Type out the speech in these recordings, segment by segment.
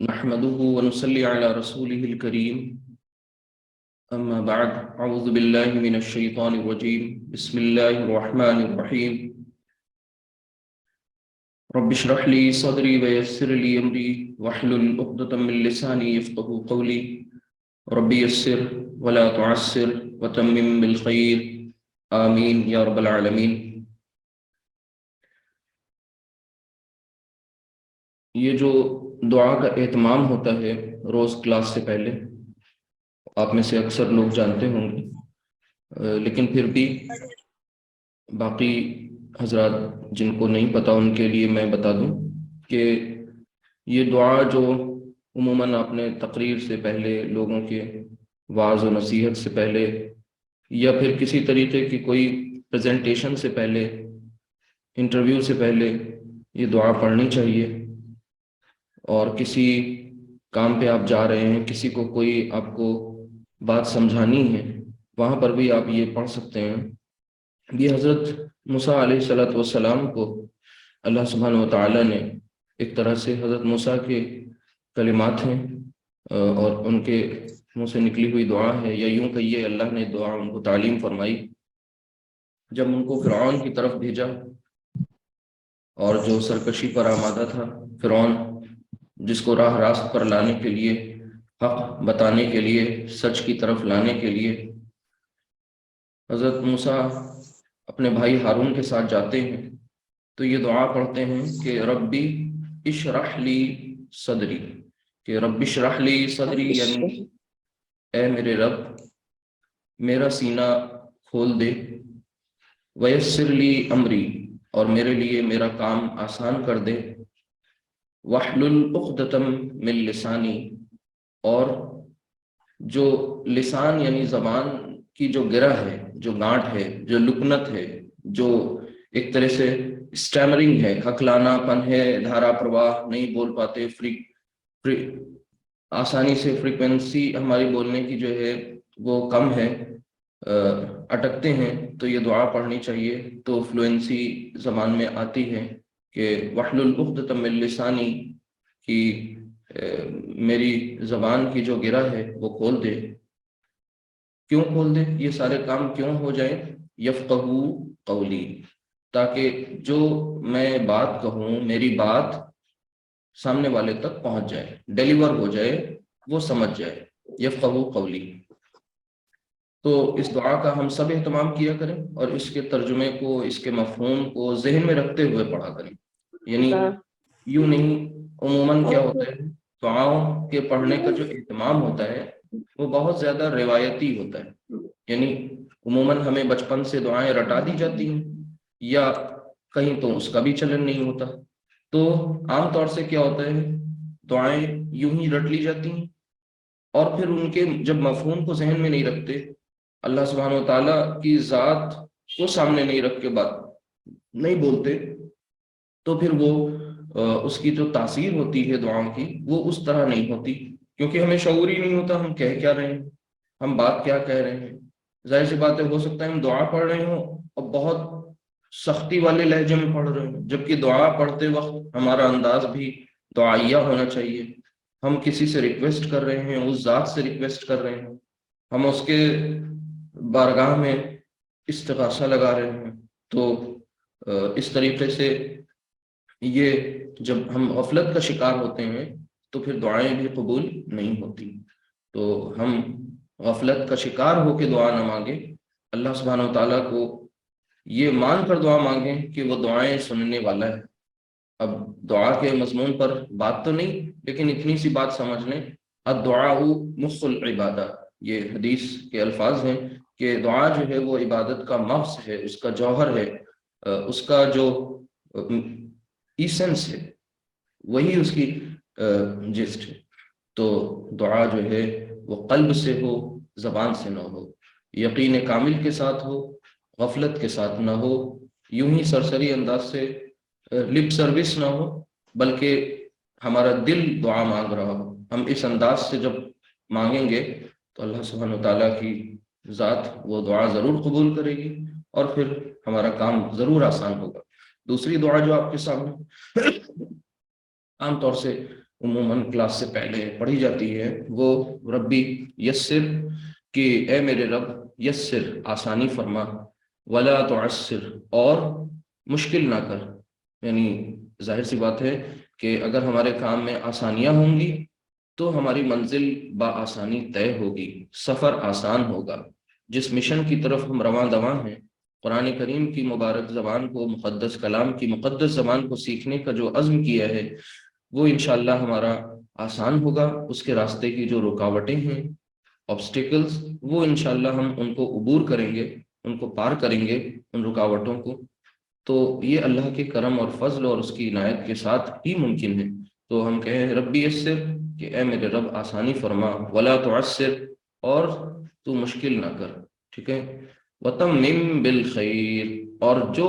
نحمده ونصلي على رسوله الكريم أما بعد أعوذ بالله من الشيطان الرجيم بسم الله الرحمن الرحيم رب اشرح لي صدري ويسر لي أمري واحلل عقدة من لساني يفقهوا قولي رب يسر ولا تعسر وتمم بالخير آمين يا رب العالمين۔ یہ جو دعا کا اہتمام ہوتا ہے روز کلاس سے پہلے، آپ میں سے اکثر لوگ جانتے ہوں گے، لیکن پھر بھی باقی حضرات جن کو نہیں پتا ان کے لیے میں بتا دوں کہ یہ دعا جو عموماً آپ نے تقریر سے پہلے، لوگوں کے وعظ و نصیحت سے پہلے، یا پھر کسی طریقے کی کوئی پریزنٹیشن سے پہلے، انٹرویو سے پہلے یہ دعا پڑھنی چاہیے۔ اور کسی کام پہ آپ جا رہے ہیں، کسی کو کوئی آپ کو بات سمجھانی ہے، وہاں پر بھی آپ یہ پڑھ سکتے ہیں۔ یہ حضرت موسیٰ علیہ السلام کو اللہ سبحانہ و تعالیٰ نے ایک طرح سے حضرت موسیٰ کے کلمات ہیں اور ان کے منہ سے نکلی ہوئی دعا ہے، یا یوں کہیے اللہ نے دعا ان کو تعلیم فرمائی جب ان کو فرعون کی طرف بھیجا، اور جو سرکشی پر آمادہ تھا فرعون، جس کو راہ راست پر لانے کے لیے، حق بتانے کے لیے، سچ کی طرف لانے کے لیے حضرت موسیٰ اپنے بھائی ہارون کے ساتھ جاتے ہیں، تو یہ دعا پڑھتے ہیں کہ ربی اشرح لی صدری، کہ رب اشرح لی صدری یعنی اے میرے رب میرا سینہ کھول دے، ویسر لی امری اور میرے لیے میرا کام آسان کر دے، واحلل عقدۃ من لسانی اور جو لسان یعنی زبان کی جو گرہ ہے، جو گانٹ ہے، جو لکنت ہے، جو ایک طرح سے اسٹیمرنگ ہے، ہکلانا پن ہے، دھارا پرواہ، نہیں بول پاتے، آسانی سے فریکوینسی ہماری بولنے کی جو ہے وہ کم ہے، اٹکتے ہیں، تو یہ دعا پڑھنی چاہیے تو فلوئنسی زبان میں آتی ہے کہ واحلل عقدۃ من لسانی کی میری زبان کی جو گرہ ہے وہ کھول دے۔ کیوں کھول دے؟ یہ سارے کام کیوں ہو جائیں؟ یفقہوا قولی، تاکہ جو میں بات کہوں، میری بات سامنے والے تک پہنچ جائے، ڈیلیور ہو جائے، وہ سمجھ جائے، یفقہوا قولی۔ تو اس دعا کا ہم سب اہتمام کیا کریں اور اس کے ترجمے کو، اس کے مفہوم کو ذہن میں رکھتے ہوئے پڑھا کریں، یعنی یوں نہیں۔ عموماً کیا ہوتا ہے، دعاؤں کے پڑھنے کا جو اہتمام ہوتا ہے وہ بہت زیادہ روایتی ہوتا ہے، یعنی عموماً ہمیں بچپن سے دعائیں رٹا دی جاتی ہیں، یا کہیں تو اس کا بھی چلن نہیں ہوتا۔ تو عام طور سے کیا ہوتا ہے، دعائیں یوں ہی رٹ لی جاتی ہیں، اور پھر ان کے جب مفہوم کو ذہن میں نہیں رکھتے، اللہ سبحانہ و تعالیٰ کی ذات کو سامنے نہیں رکھ کے بات نہیں بولتے، تو پھر وہ اس کی جو تاثیر ہوتی ہے دعاؤں کی وہ اس طرح نہیں ہوتی، کیونکہ ہمیں شعور ہی نہیں ہوتا ہم کہہ کیا رہے ہیں، ہم بات کیا کہہ رہے ہیں۔ ظاہر سی بات ہے، ہو سکتا ہے ہم دعا پڑھ رہے ہوں اور بہت سختی والے لہجے میں پڑھ رہے ہوں، جبکہ دعا پڑھتے وقت ہمارا انداز بھی دعائیہ ہونا چاہیے۔ ہم کسی سے ریکویسٹ کر رہے ہیں، اس ذات سے ریکویسٹ کر رہے ہیں، ہم اس کے بارگاہ میں استغاثہ لگا رہے ہیں۔ تو اس طریقے سے یہ جب ہم غفلت کا شکار ہوتے ہیں تو پھر دعائیں بھی قبول نہیں ہوتی۔ تو ہم غفلت کا شکار ہو کے دعا نہ مانگیں، اللہ سبحانہ و تعالیٰ کو یہ مان کر دعا مانگیں کہ وہ دعائیں سننے والا ہے۔ اب دعا کے مضمون پر بات تو نہیں، لیکن اتنی سی بات سمجھ لیں، الدعاء مخ العبادہ، یہ حدیث کے الفاظ ہیں کہ دعا جو ہے وہ عبادت کا مغز ہے، اس کا جوہر ہے، اس کا جو ایسنس ہے، وہی اس کی جسٹ ہے۔ تو دعا جو ہے وہ قلب سے ہو، زبان سے نہ ہو، یقین کامل کے ساتھ ہو، غفلت کے ساتھ نہ ہو، یوں ہی سرسری انداز سے لپ سروس نہ ہو، بلکہ ہمارا دل دعا مانگ رہا ہو۔ ہم اس انداز سے جب مانگیں گے تو اللہ سبحانہ و تعالیٰ کی ذات وہ دعا ضرور قبول کرے گی، اور پھر ہمارا کام ضرور آسان ہوگا۔ دوسری دعا جو آپ کے سامنے عام طور سے عموماً کلاس سے پہلے پڑھی جاتی ہے، وہ ربی یسر، کہ اے میرے رب یسر آسانی فرما، ولا تعسر اور مشکل نہ کر. یعنی ظاہر سی بات ہے کہ اگر ہمارے کام میں آسانیاں ہوں گی تو ہماری منزل بآسانی طے ہوگی، سفر آسان ہوگا. جس مشن کی طرف ہم رواں دواں ہیں، قرآن کریم کی مبارک زبان کو، مقدس کلام کی مقدس زبان کو سیکھنے کا جو عزم کیا ہے، وہ انشاءاللہ ہمارا آسان ہوگا. اس کے راستے کی جو رکاوٹیں ہیں، آبسٹیکلز، وہ انشاءاللہ ہم ان کو عبور کریں گے، ان کو پار کریں گے، ان رکاوٹوں کو. تو یہ اللہ کے کرم اور فضل اور اس کی عنایت کے ساتھ ہی ممکن ہے. تو ہم کہیں ربی یسر، کہ اے میرے رب آسانی فرما، ولا تعسر اور تو مشکل نہ کر. ٹھیک ہے. وتمم بالخیر، اور جو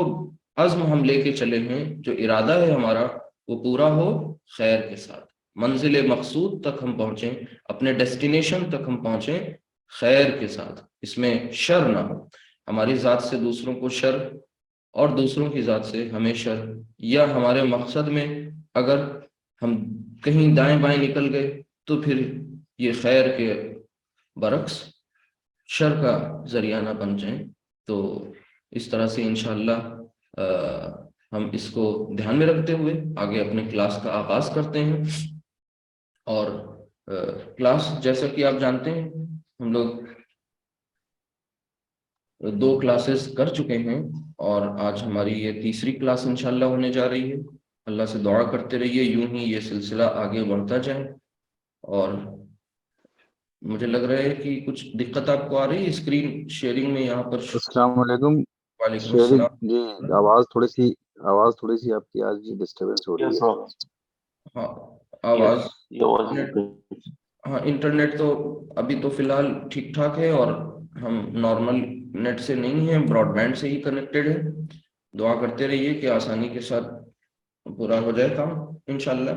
عزم ہم لے کے چلے ہیں، جو ارادہ ہے ہمارا، وہ پورا ہو خیر کے ساتھ. منزل مقصود تک ہم پہنچیں، اپنے ڈیسٹینیشن تک ہم پہنچیں خیر کے ساتھ، اس میں شر نہ ہو. ہماری ذات سے دوسروں کو شر اور دوسروں کی ذات سے ہمیں شر، یا ہمارے مقصد میں اگر ہم کہیں دائیں بائیں نکل گئے تو پھر یہ خیر کے برعکس شر کا ذریعہ نہ بن جائیں. تو اس طرح سے انشاءاللہ ہم اس کو دھیان میں رکھتے ہوئے آگے اپنے کلاس کا آغاز کرتے ہیں. اور کلاس جیسا کہ آپ جانتے ہیں، ہم لوگ 2 کلاسز کر چکے ہیں، اور آج ہماری یہ تیسری کلاس انشاءاللہ ہونے جا رہی ہے. اللہ سے دعا کرتے رہیے یوں ہی یہ سلسلہ آگے بڑھتا جائے. اور مجھے لگ رہا ہے کہ کچھ دقت آپ کو آ رہی ہے اسکرین شیئرنگ میں یہاں پر. السلام علیکم. وعلیکم شیئرنگ السلام. جی، آواز تھوڑی سی آپ کی آج جی ڈسٹربنس ہو رہی ہے. ہاں آواز، ہاں انٹرنیٹ تو ابھی تو فی الحال ٹھیک ٹھاک ہے، اور ہم نارمل نیٹ سے نہیں ہیں، براڈ بینڈ سے ہی کنیکٹڈ ہے. دعا کرتے رہیے کہ آسانی کے ساتھ پورا ہو جائے کام انشاءاللہ.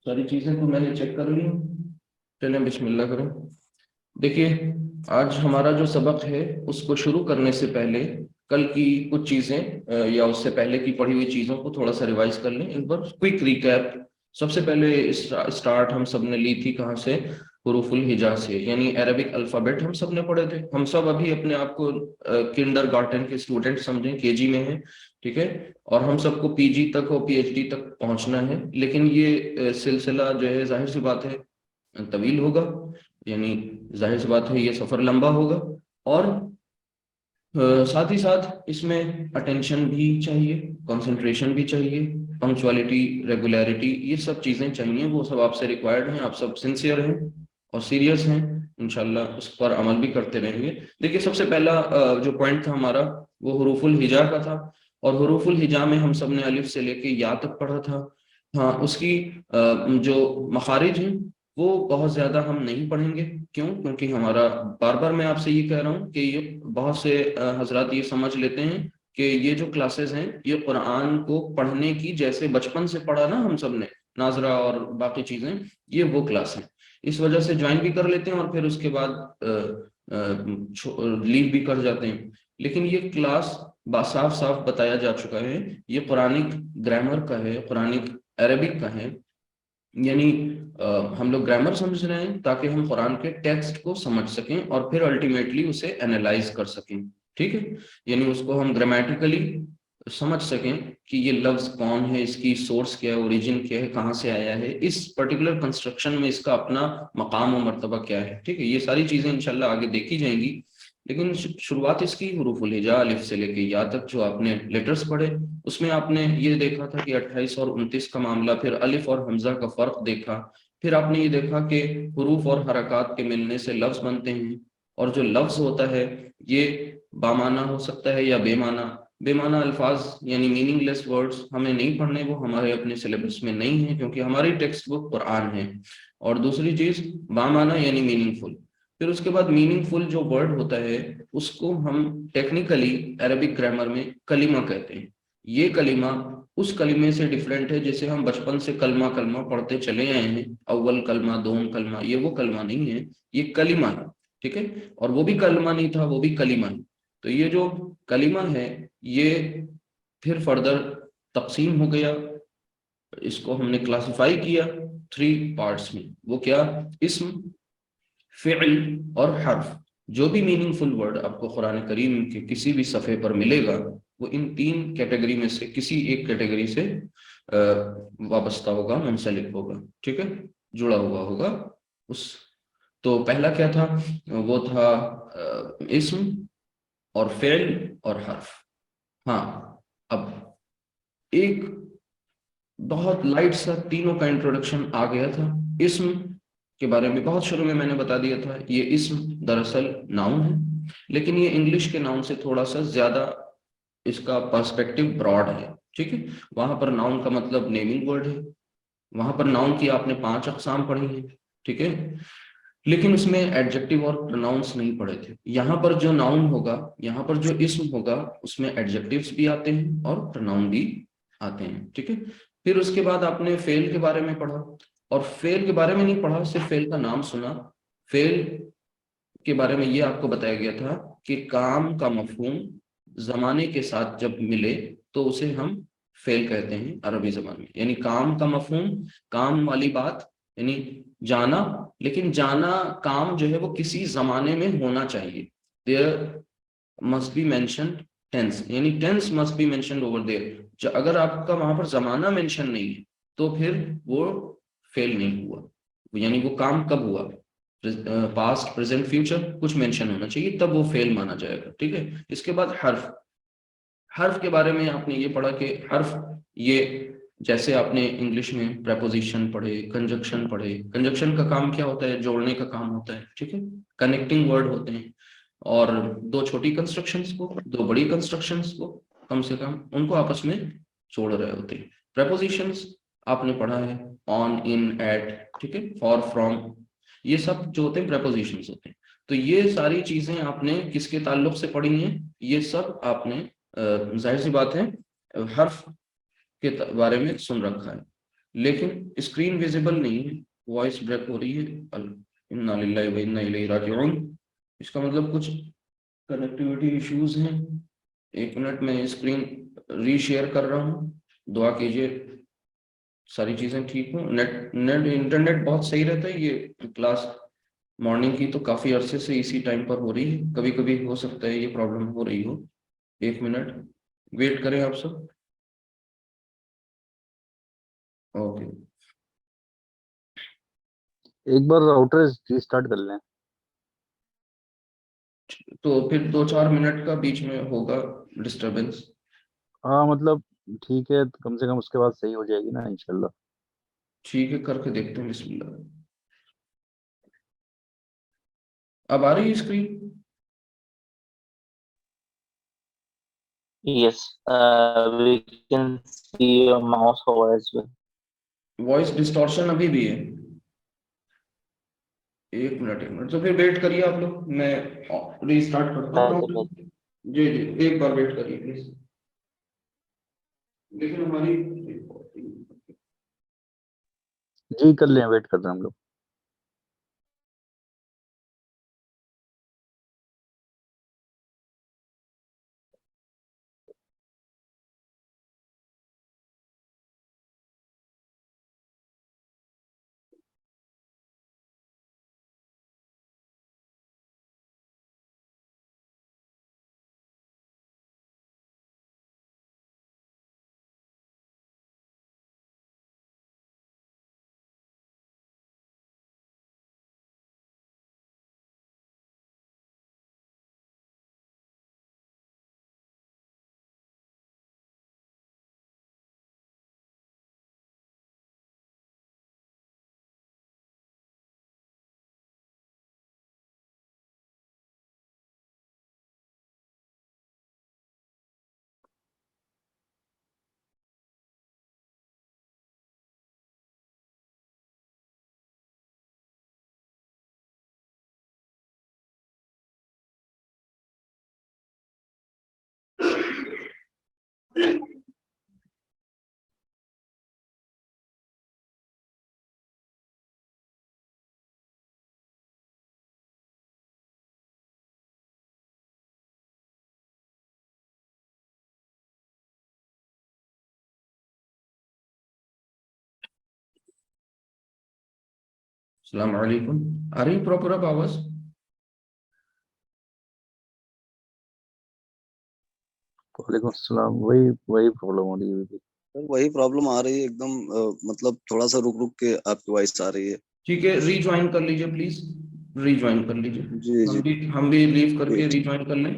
ساری چیزیں تو میں نے چیک کر لی. چلیں بسم اللہ کریں. دیکھیے آج ہمارا جو سبق ہے اس کو شروع کرنے سے پہلے کل کی کچھ چیزیں یا اس سے پہلے کی پڑھی ہوئی چیزوں کو تھوڑا سا ریوائز کر لیں ایک بار. Quick recap. سب سے پہلے اسٹارٹ ہم سب نے لی تھی کہاں سے؟ حروف الہجا سے، یعنی عربک الفابیٹ ہم سب نے پڑھے تھے. ہم سب ابھی اپنے آپ کو کنڈر گارٹن کے اسٹوڈنٹ سمجھیں، کے جی میں ہیں. ٹھیک ہے. اور ہم سب کو پی جی تک اور پی ایچ ڈی تک پہنچنا ہے. لیکن یہ سلسلہ جو ہے ظاہر سی بات ہے طویل ہوگا، یعنی ظاہر سی بات ہے یہ سفر لمبا ہوگا. اور ساتھ ہی ساتھ اس میں اٹینشن بھی چاہیے، کنسنٹریشن بھی چاہیے، پنکچوالٹی، ریگولیرٹی، یہ سب چیزیں چاہیے. وہ سب آپ سے ریکوائرڈ ہیں. آپ سب سنسیئر ہیں اور سیریس ہیں، انشاءاللہ اس پر عمل بھی کرتے رہیں گے. دیکھیے سب سے پہلا جو پوائنٹ تھا ہمارا وہ حروف الہجا کا تھا. اور حروف الہجا میں ہم سب نے الف سے لے کے یا تک پڑھا تھا. ہاں اس کی جو مخارج ہیں وہ بہت زیادہ ہم نہیں پڑھیں گے. کیوں؟ کیونکہ ہمارا بار بار میں آپ سے یہ کہہ رہا ہوں کہ یہ بہت سے حضرات یہ سمجھ لیتے ہیں کہ یہ جو کلاسز ہیں یہ قرآن کو پڑھنے کی، جیسے بچپن سے پڑھا نا ہم سب نے ناظرہ اور باقی چیزیں، یہ وہ کلاس ہے. اس وجہ سے جوائن بھی کر لیتے ہیں اور پھر اس کے بعد لیو بھی کر جاتے ہیں. لیکن یہ کلاس صاف صاف بتایا جا چکا ہے یہ قرآنک گرامر کا ہے، قرآنک عربک کا ہے. یعنی ہم لوگ گرامر سمجھ رہے ہیں تاکہ ہم قرآن کے ٹیکسٹ کو سمجھ سکیں اور پھر الٹیمیٹلی اسے اینالائز کر سکیں. ٹھیک ہے. یعنی اس کو ہم گرامیٹیکلی سمجھ سکیں کہ یہ لفظ کون ہے، اس کی سورس کیا ہے، اوریجن کیا ہے، کہاں سے آیا ہے، اس پرٹیکولر کنسٹرکشن میں اس کا اپنا مقام و مرتبہ کیا ہے. ٹھیک ہے. یہ ساری چیزیں انشاءاللہ آگے دیکھی جائیں گی. لیکن شروعات اس کی حروف الہجا الف سے لے کے یا تک جو آپ نے لیٹرز پڑھے اس میں آپ نے یہ دیکھا تھا کہ 28 اور 29 کا معاملہ، پھر الف اور حمزہ کا فرق دیکھا. پھر آپ نے یہ دیکھا کہ حروف اور حرکات کے ملنے سے لفظ بنتے ہیں، اور جو لفظ ہوتا ہے یہ بامعنی ہو سکتا ہے یا بے معنی. بے معنی الفاظ یعنی میننگ لیس ورڈز ہمیں نہیں پڑھنے، وہ ہمارے اپنے سلیبس میں نہیں ہیں کیونکہ ہماری ٹیکسٹ بک قرآن ہے. اور دوسری چیز بامعنی یعنی میننگ فل. پھر اس کے بعد میننگ فل جو ورڈ ہوتا ہے اس کو ہم ٹیکنیکلی عربک گرامر میں کلمہ کہتے ہیں. یہ کلمہ اس کلمے سے ڈیفرنٹ ہے جسے ہم بچپن سے کلمہ کلمہ پڑھتے چلے آئے ہیں. اول کلمہ، دوم کلمہ، یہ وہ کلمہ نہیں ہے، یہ کلمہ ہے. ٹھیک ہے. اور وہ بھی کلمہ نہیں تھا، وہ بھی کلمہ ہے. تو یہ جو کلمہ ہے یہ پھر فردر تقسیم ہو گیا، اس کو ہم نے کلاسیفائی کیا 3 پارٹس میں. وہ کیا؟ اسم، فعل اور حرف. جو بھی میننگ فل ورڈ آپ کو قرآن کریم کے کسی بھی صفحے پر ملے گا وہ ان 3 کیٹیگری میں سے کسی ایک کیٹیگری سے وابستہ ہوگا، منسلک ہوگا، ٹھیک ہے، جڑا ہوا ہوگا. اس تو پہلا کیا تھا؟ وہ تھا اسم اور فعل اور حرف. ہاں، اب ایک بہت لائٹ سا تینوں کا انٹروڈکشن آ گیا تھا. اسم کے بارے میں بہت شروع میں نے بتا دیا تھا، یہ اسم دراصل ناؤن ہے، لیکن یہ انگلش کے ناؤن سے تھوڑا سا زیادہ اس کا پرسپیکٹو براڈ ہے، ٹھیک ہے. وہاں پر ناؤن کا مطلب نیمنگ ورڈ ہے، وہاں پر ناؤن کی آپ نے 5 اقسام پڑھی ہیں، ٹھیک ہے، لیکن اس میں ایڈجیکٹو اور پروناؤنس نہیں پڑھے تھے. یہاں پر جو ناؤن ہوگا، یہاں پر جو اسم ہوگا، اس میں ایڈجیکٹوز بھی آتے ہیں اور پروناؤن بھی آتے ہیں، ٹھیک ہے. پھر اس کے بعد آپ نے فعل کے بارے میں پڑھا، اور فعل کے بارے میں نہیں پڑھا، صرف فعل کا نام سنا. فعل کے بارے میں یہ آپ کو بتایا گیا تھا کہ کام کا مفہوم زمانے کے ساتھ جب ملے تو اسے ہم فعل کہتے ہیں عربی زبان میں. یعنی کام کا مفہوم، کام والی بات، یعنی جانا، لیکن جانا کام جو ہے وہ کسی زمانے میں ہونا چاہیے. There must be mentioned tense، یعنی tense must be mentioned over there. اگر آپ کا وہاں پر زمانہ مینشن نہیں ہے تو پھر وہ فیل نہیں ہوا. یعنی وہ کام کب ہوا، پاسٹ، پریزنٹ، فیوچر، کچھ مینشن ہونا چاہیے، تب وہ فیل مانا جائے گا، ٹھیک ہے. اس کے بعد حرف. حرف کے بارے میں آپ نے یہ پڑھا کہ حرف، یہ جیسے آپ نے انگلش میں پریپوزیشن پڑھے، کنجکشن پڑھے. کنجکشن کا کام کیا ہوتا ہے؟ جوڑنے کا کام ہوتا ہے، ٹھیک ہے. کنیکٹنگ ورڈ ہوتے ہیں، اور 2 چھوٹی کنسٹرکشنز کو 2 بڑی کنسٹرکشنز کو کم سے کم ان کو آپس میں جوڑ رہے ہوتے ہیں. پریپوزیشنز آپ نے پڑھا ہے، آن، ان، ایٹ، ٹھیک ہے، فار، فرام، یہ سب جو ہوتے ہیں پریپوزیشنز ہوتے ہیں. تو یہ ساری چیزیں آپ نے کس کے تعلق سے پڑھی ہیں؟ یہ سب آپ نے ظاہر سی بات ہے حرف کے بارے میں سن رکھا ہے، لیکن اسکرین ویزیبل نہیں ہے، وائس بریک ہو رہی ہے. انا للہ و انا الیہ راجعون. اس کا مطلب کچھ کنیکٹیوٹی ایشوز ہیں. 1 منٹ میں اسکرین ری شیئر کر رہا ہوں، دعا کیجیے ساری چیزیں ٹھیک ہوں. انٹرنیٹ بہت صحیح رہتا ہے. یہ کلاس مارننگ کی تو کافی عرصے سے اسی ٹائم پر ہو رہی ہے، کبھی کبھی ہو سکتا ہے یہ پرابلم ہو رہی ہو. 1 منٹ ویٹ کریں آپ سب. اوکے، ایک بار راؤٹر ریسٹارٹ کر لیں. تو پھر 2-4 منٹ کا بیچ میں ہوگا ڈسٹربنس. ہاں مطلب ٹھیک ہے، کم سے کم اس کے بعد صحیح ہو جائے گی نا انشاءاللہ. ٹھیک ہے، کر کے دیکھتے ہیں. بسم اللہ. اب آ رہی ہے screen? Yes, we can see your mouse over as well. Voice distortion ابھی بھی ہے. 1 منٹ 1 منٹ، تو پھر ویٹ کریے آپ لوگ، میں ری اسٹارٹ کرتا ہوں. جی جی، ایک بار ویٹ کریے پلیز. لیکن ہماری جی کر لیں، ویٹ کر رہے ہیں ہم لوگ. السلام علیکم. آ رہی پراپر اب آواز؟ وعلیکم السلام. وہی پرابلم ہو رہی ہے. وہی پرابلم آ رہی ہے ایک دم مطلب تھوڑا سا رک کے آپ کی وائس آ رہی ہے. ٹھیک ہے, ری جوائن کر لیجیے پلیز, ری جوائن کر لیجیے. جی جی ہم بھی لیو کر کے ری جوائن کر لیں,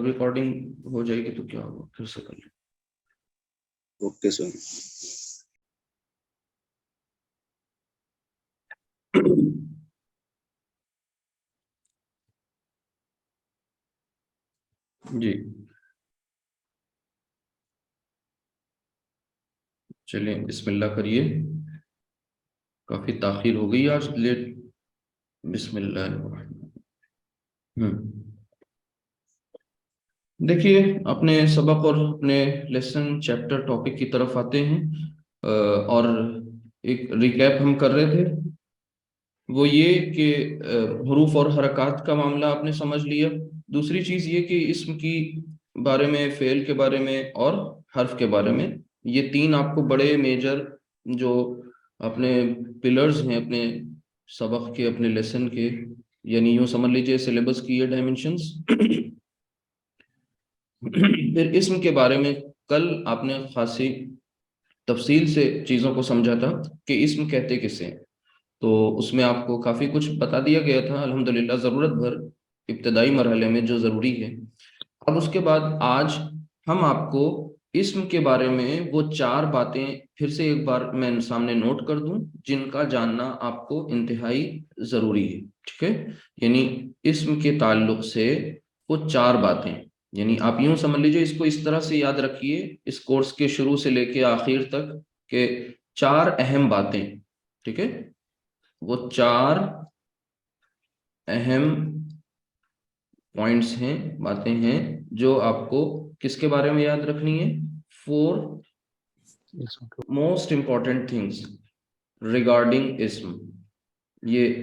ریکارڈنگ ہو جائے گی تو کیا ہوگا, پھر سے کر لیں. Okay sir. جی چلیں بسم اللہ کریے, کافی تاخیر ہو گئی آج, لیٹ. بسم اللہ الرحمن. دیکھیے اپنے سبق اور اپنے لیسن چیپٹر ٹاپک کی طرف آتے ہیں, اور ایک ریکیپ ہم کر رہے تھے, وہ یہ کہ حروف اور حرکات کا معاملہ آپ نے سمجھ لیا. دوسری چیز یہ کہ اسم کی بارے میں, فعل کے بارے میں اور حرف کے بارے میں, یہ تین آپ کو بڑے میجر جو اپنے پلرز ہیں اپنے سبق کے, اپنے لیسن کے, یعنی یوں سمجھ لیجئے سلیبس کی یہ ڈائمنشنز. پھر اسم کے بارے میں کل آپ نے خاصی تفصیل سے چیزوں کو سمجھا تھا کہ اسم کہتے کسے ہیں, تو اس میں آپ کو کافی کچھ بتا دیا گیا تھا الحمدللہ, ضرورت بھر ابتدائی مرحلے میں جو ضروری ہے. اب اس کے بعد آج ہم آپ کو اسم کے بارے میں وہ 4 باتیں پھر سے ایک بار میں سامنے نوٹ کر دوں جن کا جاننا آپ کو انتہائی ضروری ہے. ٹھیک ہے, یعنی اسم کے تعلق سے وہ 4 باتیں, یعنی آپ یوں سمجھ لیجئے, اس کو اس طرح سے یاد رکھیے اس کورس کے شروع سے لے کے آخر تک, کہ 4 اہم باتیں. ٹھیک ہے, وہ 4 اہم پوائنٹس ہیں, باتیں ہیں جو آپ کو کس کے بارے میں یاد رکھنی ہے. 4 موسٹ امپورٹنٹ تھنگس ریگارڈنگ اسم, یہ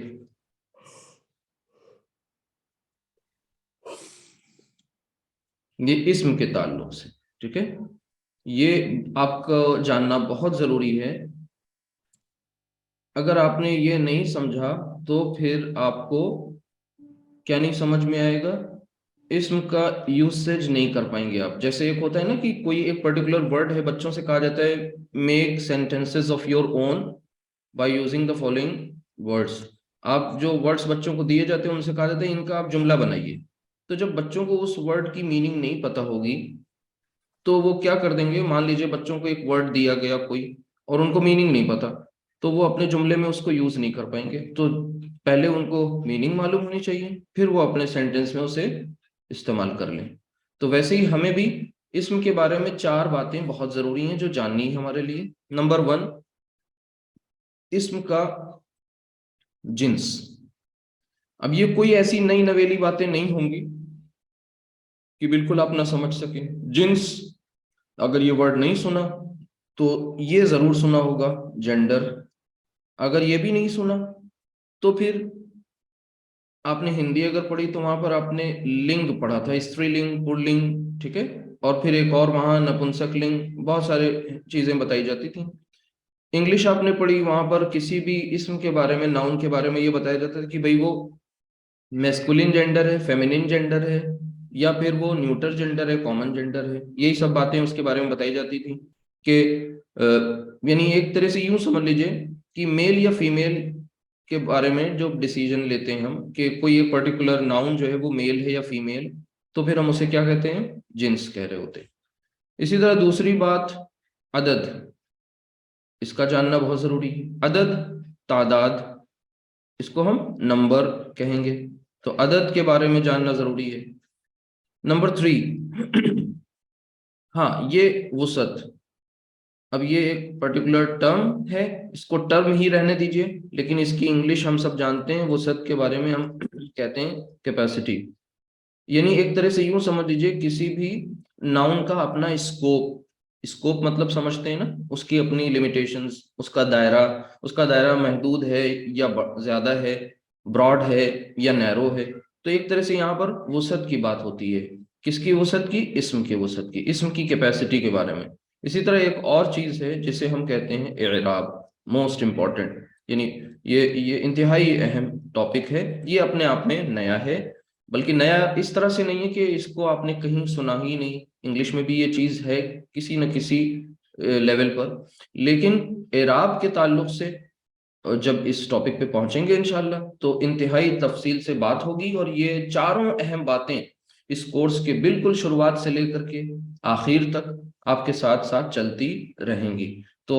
اسم کے تعلق سے. ٹھیک ہے, یہ آپ کو جاننا بہت ضروری ہے. اگر آپ نے یہ نہیں سمجھا تو پھر آپ کو کیا نہیں سمجھ میں آئے گا, اسم کا یوسیج نہیں کر پائیں گے آپ. جیسے ایک ہوتا ہے نا کہ کوئی ایک پرٹیکولر ورڈ ہے, بچوں سے کہا جاتا ہے make sentences of your own by using the following words. آپ جو ورڈس بچوں کو دیے جاتے ہیں ان سے کہا جاتا ہے ان کا آپ جملہ بنائیے. تو جب بچوں کو اس ورڈ کی میننگ نہیں پتہ ہوگی تو وہ کیا کر دیں گے, مان لیجئے بچوں کو ایک ورڈ دیا گیا کوئی اور ان کو میننگ نہیں پتہ, تو وہ اپنے جملے میں اس کو یوز نہیں کر پائیں گے. تو پہلے ان کو میننگ معلوم ہونی چاہیے, پھر وہ اپنے سینٹینس میں اسے استعمال کر لیں. تو ویسے ہی ہمیں بھی اسم کے بارے میں 4 باتیں بہت ضروری ہیں جو جاننی ہے ہمارے لیے. نمبر 1, اسم کا جنس. اب یہ کوئی ایسی نئی نویلی باتیں نہیں ہوں گی کہ بالکل آپ نہ سمجھ سکیں. جنس, اگر یہ ورڈ نہیں سنا تو یہ ضرور سنا ہوگا جینڈر. اگر یہ بھی نہیں سنا تو پھر آپ نے ہندی اگر پڑھی تو وہاں پر آپ نے لنگ پڑھا تھا, استری لنگ, پور لنگ. ٹھیک ہے, اور پھر ایک اور وہاں نپنسک لنگ, بہت سارے چیزیں بتائی جاتی تھیں. انگلش آپ نے پڑھی, وہاں پر کسی بھی اسم کے بارے میں, ناؤن کے بارے میں یہ بتایا جاتا ہے کہ بھئی وہ میسکولین جینڈر ہے, فیمینین جینڈر ہے, یا پھر وہ نیوٹر جینڈر ہے, کامن جینڈر ہے. یہی سب باتیں اس کے بارے میں بتائی جاتی تھیں کہ یعنی ایک طرح سے یوں سمجھ لیجئے کہ میل یا فیمیل کے بارے میں جو ڈیسیجن لیتے ہیں ہم کہ کوئی ایک پرٹیکولر ناؤن جو ہے وہ میل ہے یا فیمیل, تو پھر ہم اسے کیا کہتے ہیں, جنس کہہ رہے ہوتے ہیں. اسی طرح دوسری بات عدد, اس کا جاننا بہت ضروری ہے. عدد تعداد, اس کو ہم نمبر کہیں گے, تو عدد کے بارے میں جاننا ضروری ہے. نمبر 3, ہاں یہ وسعت. اب یہ ایک پرٹیکولر ٹرم ہے, اس کو ٹرم ہی رہنے دیجئے, لیکن اس کی انگلش ہم سب جانتے ہیں. وسعت کے بارے میں ہم کہتے ہیں کیپیسٹی. یعنی ایک طرح سے یوں سمجھ لیجئے کسی بھی ناؤن کا اپنا اسکوپ, اسکوپ مطلب سمجھتے ہیں نا, اس کی اپنی لیمیٹیشنز, اس کا دائرہ محدود ہے یا زیادہ ہے, براڈ ہے یا نیرو ہے. تو ایک طرح سے یہاں پر وسعت کی بات ہوتی ہے. کس کی وسعت کی؟ اسم کی وسعت کی, اسم کی کیپیسٹی کے بارے میں. اسی طرح ایک اور چیز ہے جسے ہم کہتے ہیں اعراب, موسٹ امپورٹنٹ. یعنی یہ انتہائی اہم ٹاپک ہے، یہ اپنے آپ میں نیا ہے، بلکہ نیا اس طرح سے نہیں ہے کہ اس کو آپ نے کہیں سنا ہی نہیں، انگلش میں بھی یہ چیز ہے کسی نہ کسی لیول پر، لیکن اعراب کے تعلق سے جب اس ٹاپک پہ پہنچیں گے انشاءاللہ تو انتہائی تفصیل سے بات ہوگی، اور یہ چاروں اہم باتیں اس کورس کے بالکل شروعات سے لے کر کے آخر تک آپ کے ساتھ ساتھ چلتی رہیں گی۔ تو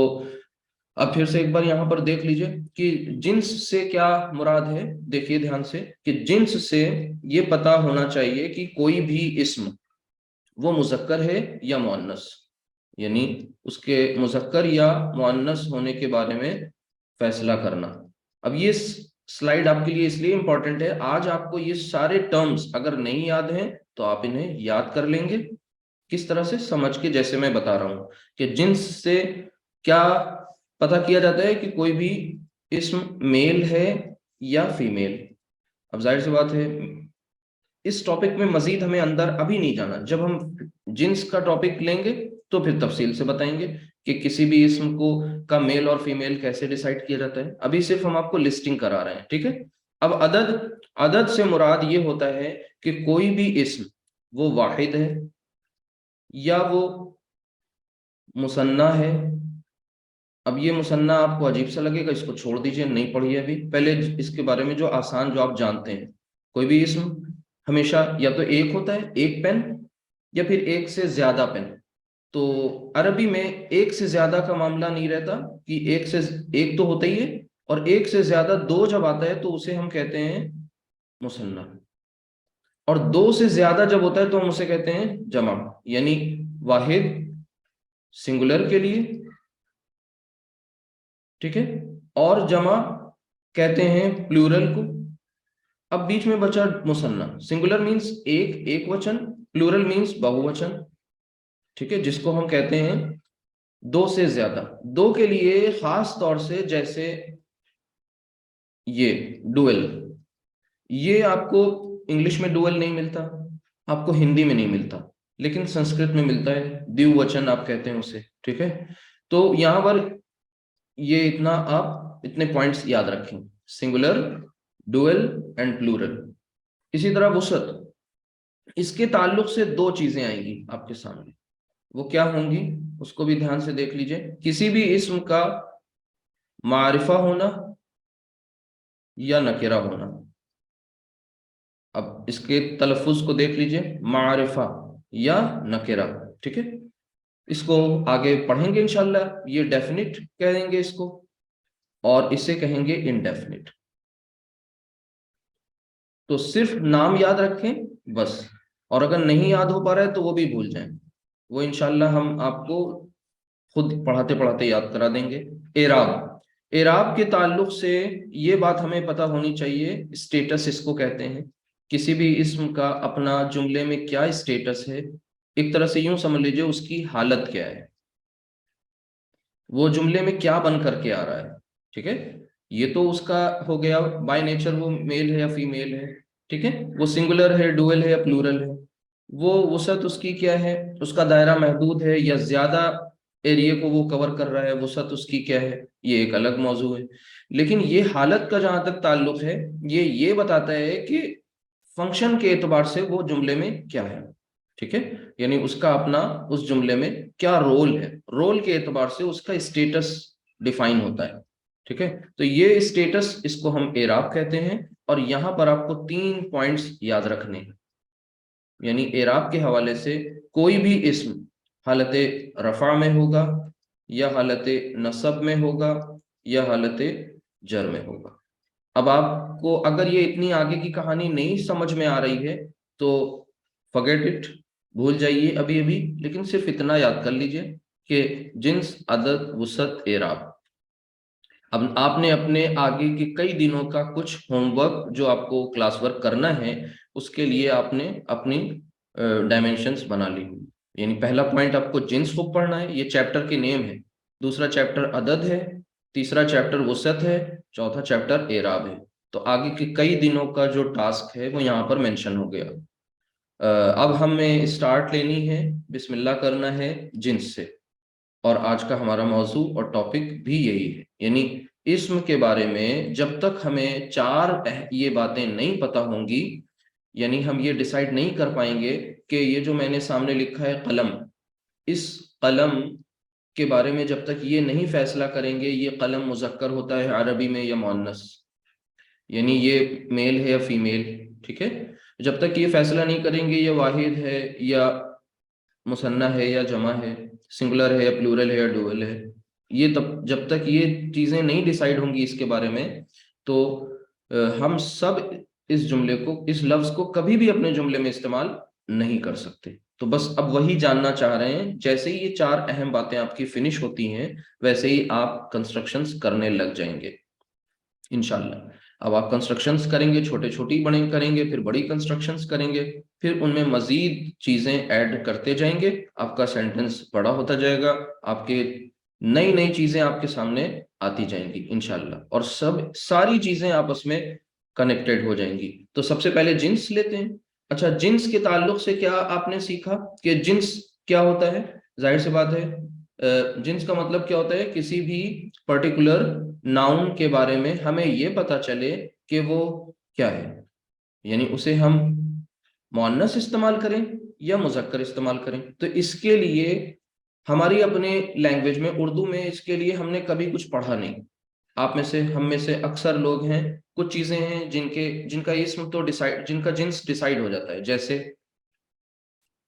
اب پھر سے ایک بار یہاں پر دیکھ لیجئے کہ جنس سے کیا مراد ہے۔ دیکھیے دھیان سے کہ جنس سے یہ پتا ہونا چاہیے کہ کوئی بھی اسم وہ مذکر ہے یا مؤنث، یعنی اس کے مذکر یا مؤنث ہونے کے بارے میں فیصلہ کرنا۔ اب یہ سلائیڈ آپ کے لیے اس لیے امپورٹنٹ ہے، آج آپ کو یہ سارے ٹرمز اگر نہیں یاد ہیں تو آپ انہیں یاد کر لیں گے، کس طرح سے سمجھ کے، جیسے میں بتا رہا ہوں کہ جنس سے کیا پتہ کیا جاتا ہے کہ کوئی بھی اسم میل ہے یا فیمیل۔ اب ظاہر سی بات ہے اس ٹاپک میں مزید ہمیں اندر ابھی نہیں جانا، جب ہم جنس کا ٹاپک لیں گے تو پھر تفصیل سے بتائیں گے کہ کسی بھی اسم کو کا میل اور فیمیل کیسے ڈیسائیڈ کیا جاتا ہے۔ ابھی صرف ہم آپ کو لسٹنگ کرا رہے ہیں، ٹھیک ہے۔ اب عدد سے مراد یہ ہوتا ہے کہ کوئی بھی اسم وہ واحد ہے یا وہ مثنیٰ ہے۔ اب یہ مثنیٰ آپ کو عجیب سا لگے گا، اس کو چھوڑ دیجئے، نہیں پڑھیے ابھی، پہلے اس کے بارے میں جو آسان جو آپ جانتے ہیں، کوئی بھی اسم ہمیشہ یا تو ایک ہوتا ہے، ایک پین، یا پھر ایک سے زیادہ پین۔ تو عربی میں ایک سے زیادہ کا معاملہ نہیں رہتا کہ ایک تو ہوتا ہی ہے، اور ایک سے زیادہ دو جب آتا ہے تو اسے ہم کہتے ہیں مثنیٰ، اور دو سے زیادہ جب ہوتا ہے تو ہم اسے کہتے ہیں جمع، یعنی واحد سنگولر کے لیے، ٹھیک ہے، اور جمع کہتے ہیں پلورل کو۔ اب بیچ میں بچا مثنیٰ، سنگولر مینس ایک وچن، پلورل مینس بہو وچن، ٹھیک ہے، جس کو ہم کہتے ہیں دو سے زیادہ۔ دو کے لیے خاص طور سے جیسے یہ ڈویل، یہ آپ کو انگلش میں ڈویل نہیں ملتا، آپ کو ہندی میں نہیں ملتا، لیکن سنسکرت میں ملتا ہے، دیو وچن آپ کہتے ہیں اسے، ٹھیک ہے۔ تو یہاں پر یہ اتنے پوائنٹس یاد رکھیں، سنگولر، ڈویل اینڈ پلورل۔ اسی طرح وسعت، اس کے تعلق سے دو چیزیں آئیں گی آپ کے سامنے، وہ کیا ہوں گی اس کو بھی دھیان سے دیکھ لیجئے۔ کسی بھی اسم کا معرفہ ہونا یا نکرہ ہونا۔ اب اس کے تلفظ کو دیکھ لیجئے، معرفہ یا نکرہ، ٹھیک ہے۔ اس کو آگے پڑھیں گے انشاءاللہ، یہ ڈیفینٹ کہیں گے اس کو، اور اسے کہیں گے انڈیفینٹ۔ تو صرف نام یاد رکھیں بس، اور اگر نہیں یاد ہو پا رہا ہے تو وہ بھی بھول جائیں، وہ انشاءاللہ ہم آپ کو خود پڑھاتے پڑھاتے یاد کرا دیں گے۔ اعراب کے تعلق سے یہ بات ہمیں پتہ ہونی چاہیے، اسٹیٹس اس کو کہتے ہیں، کسی بھی اسم کا اپنا جملے میں کیا اسٹیٹس ہے، ایک طرح سے یوں سمجھ لیجئے اس کی حالت کیا ہے، وہ جملے میں کیا بن کر کے آ رہا ہے، ٹھیک ہے۔ یہ تو اس کا ہو گیا بائی نیچر وہ میل ہے یا فیمیل ہے، ٹھیک ہے، وہ سنگولر ہے، ڈویل ہے یا پلورل ہے، وہ وسعت اس کی کیا ہے، اس کا دائرہ محدود ہے یا زیادہ ایریے کو وہ کور کر رہا ہے، وسعت اس کی کیا ہے، یہ ایک الگ موضوع ہے۔ لیکن یہ حالت کا جہاں تک تعلق ہے، یہ بتاتا ہے کہ فنکشن کے اعتبار سے وہ جملے میں کیا ہے، ٹھیک ہے، یعنی اس کا اپنا اس جملے میں کیا رول ہے، رول کے اعتبار سے اس کا اسٹیٹس ڈیفائن ہوتا ہے، ٹھیک ہے۔ تو یہ اسٹیٹس اس کو ہم اعراب کہتے ہیں، اور یہاں پر آپ کو 3 پوائنٹس یاد رکھنے ہیں، یعنی اعراب کے حوالے سے کوئی بھی اسم حالت رفع میں ہوگا یا حالت نصب میں ہوگا یا حالت جر میں ہوگا۔ اب آپ کو اگر یہ اتنی آگے کی کہانی نہیں سمجھ میں آ رہی ہے تو forget it، بھول جائیے ابھی، لیکن صرف اتنا یاد کر لیجئے کہ جنس، عدد، وسعت، اعراب۔ اب آپ نے اپنے آگے کے کئی دنوں کا کچھ ہوم ورک جو آپ کو کلاس ورک کرنا ہے، اس کے لیے آپ نے اپنی ڈائمینشنز بنا لی، یعنی پہلا پوائنٹ آپ کو جنس خوب پڑھنا ہے، یہ چیپٹر کے نیم ہے، دوسرا چیپٹر عدد ہے، تیسرا چیپٹر وسعت ہے، چوتھا چیپٹر اعراب ہے۔ تو آگے کے کئی دنوں کا جو ٹاسک ہے وہ یہاں پر مینشن ہو گیا۔ اب ہمیں اسٹارٹ لینی ہے، بسم اللہ کرنا ہے جنس سے، اور آج کا ہمارا موضوع اور ٹاپک بھی یہی ہے، یعنی اسم کے بارے میں جب تک ہمیں چار یہ باتیں نہیں پتہ ہوں گی، یعنی ہم یہ ڈیسائیڈ نہیں کر پائیں گے کہ یہ جو میں نے سامنے لکھا ہے قلم، اس قلم کے بارے میں جب تک یہ نہیں فیصلہ کریں گے یہ قلم مذکر ہوتا ہے عربی میں یا مؤنث، یعنی یہ میل ہے یا فیمیل، ٹھیک ہے، جب تک یہ فیصلہ نہیں کریں گے یہ واحد ہے یا مثنیٰ ہے یا جمع ہے، سنگولر ہے یا پلورل ہے یا ڈوئل ہے، یہ جب تک یہ چیزیں نہیں ڈیسائیڈ ہوں گی اس کے بارے میں تو ہم سب اس جملے کو، اس لفظ کو کبھی بھی اپنے جملے میں استعمال نہیں کر سکتے۔ تو بس اب وہی جاننا چاہ رہے ہیں، جیسے ہی یہ چار اہم باتیں آپ کی فنش ہوتی ہیں ویسے ہی آپ کنسٹرکشنز کرنے لگ جائیں گے انشاءاللہ۔ اب آپ کنسٹرکشنز کریں گے، چھوٹے چھوٹی بڑے کریں گے، پھر بڑی کنسٹرکشنز کریں گے، پھر ان میں مزید چیزیں ایڈ کرتے جائیں گے، آپ کا سینٹنس بڑا ہوتا جائے گا، آپ کے نئی نئی چیزیں آپ کے سامنے آتی جائیں گی انشاءاللہ، اور ساری چیزیں آپس میں کنیکٹڈ ہو جائیں گی۔ تو سب سے پہلے جنس لیتے ہیں۔ اچھا، جنس کے تعلق سے کیا آپ نے سیکھا کہ جنس کیا ہوتا ہے؟ ظاہر سی بات ہے جنس کا مطلب کیا ہوتا ہے؟ کسی بھی پرٹیکولر ناؤن کے بارے میں ہمیں یہ پتا چلے کہ وہ کیا ہے، یعنی اسے ہم مؤنث استعمال کریں یا مذکر استعمال کریں۔ تو اس کے لیے ہماری اپنے لینگویج میں، اردو میں، اس کے لیے ہم نے کبھی کچھ پڑھا نہیں۔ آپ میں سے، ہم میں سے اکثر لوگ ہیں، کچھ چیزیں ہیں جن کا اسم تو ڈیسائیڈ، جن کا جنس ڈیسائیڈ ہو جاتا ہے، جیسے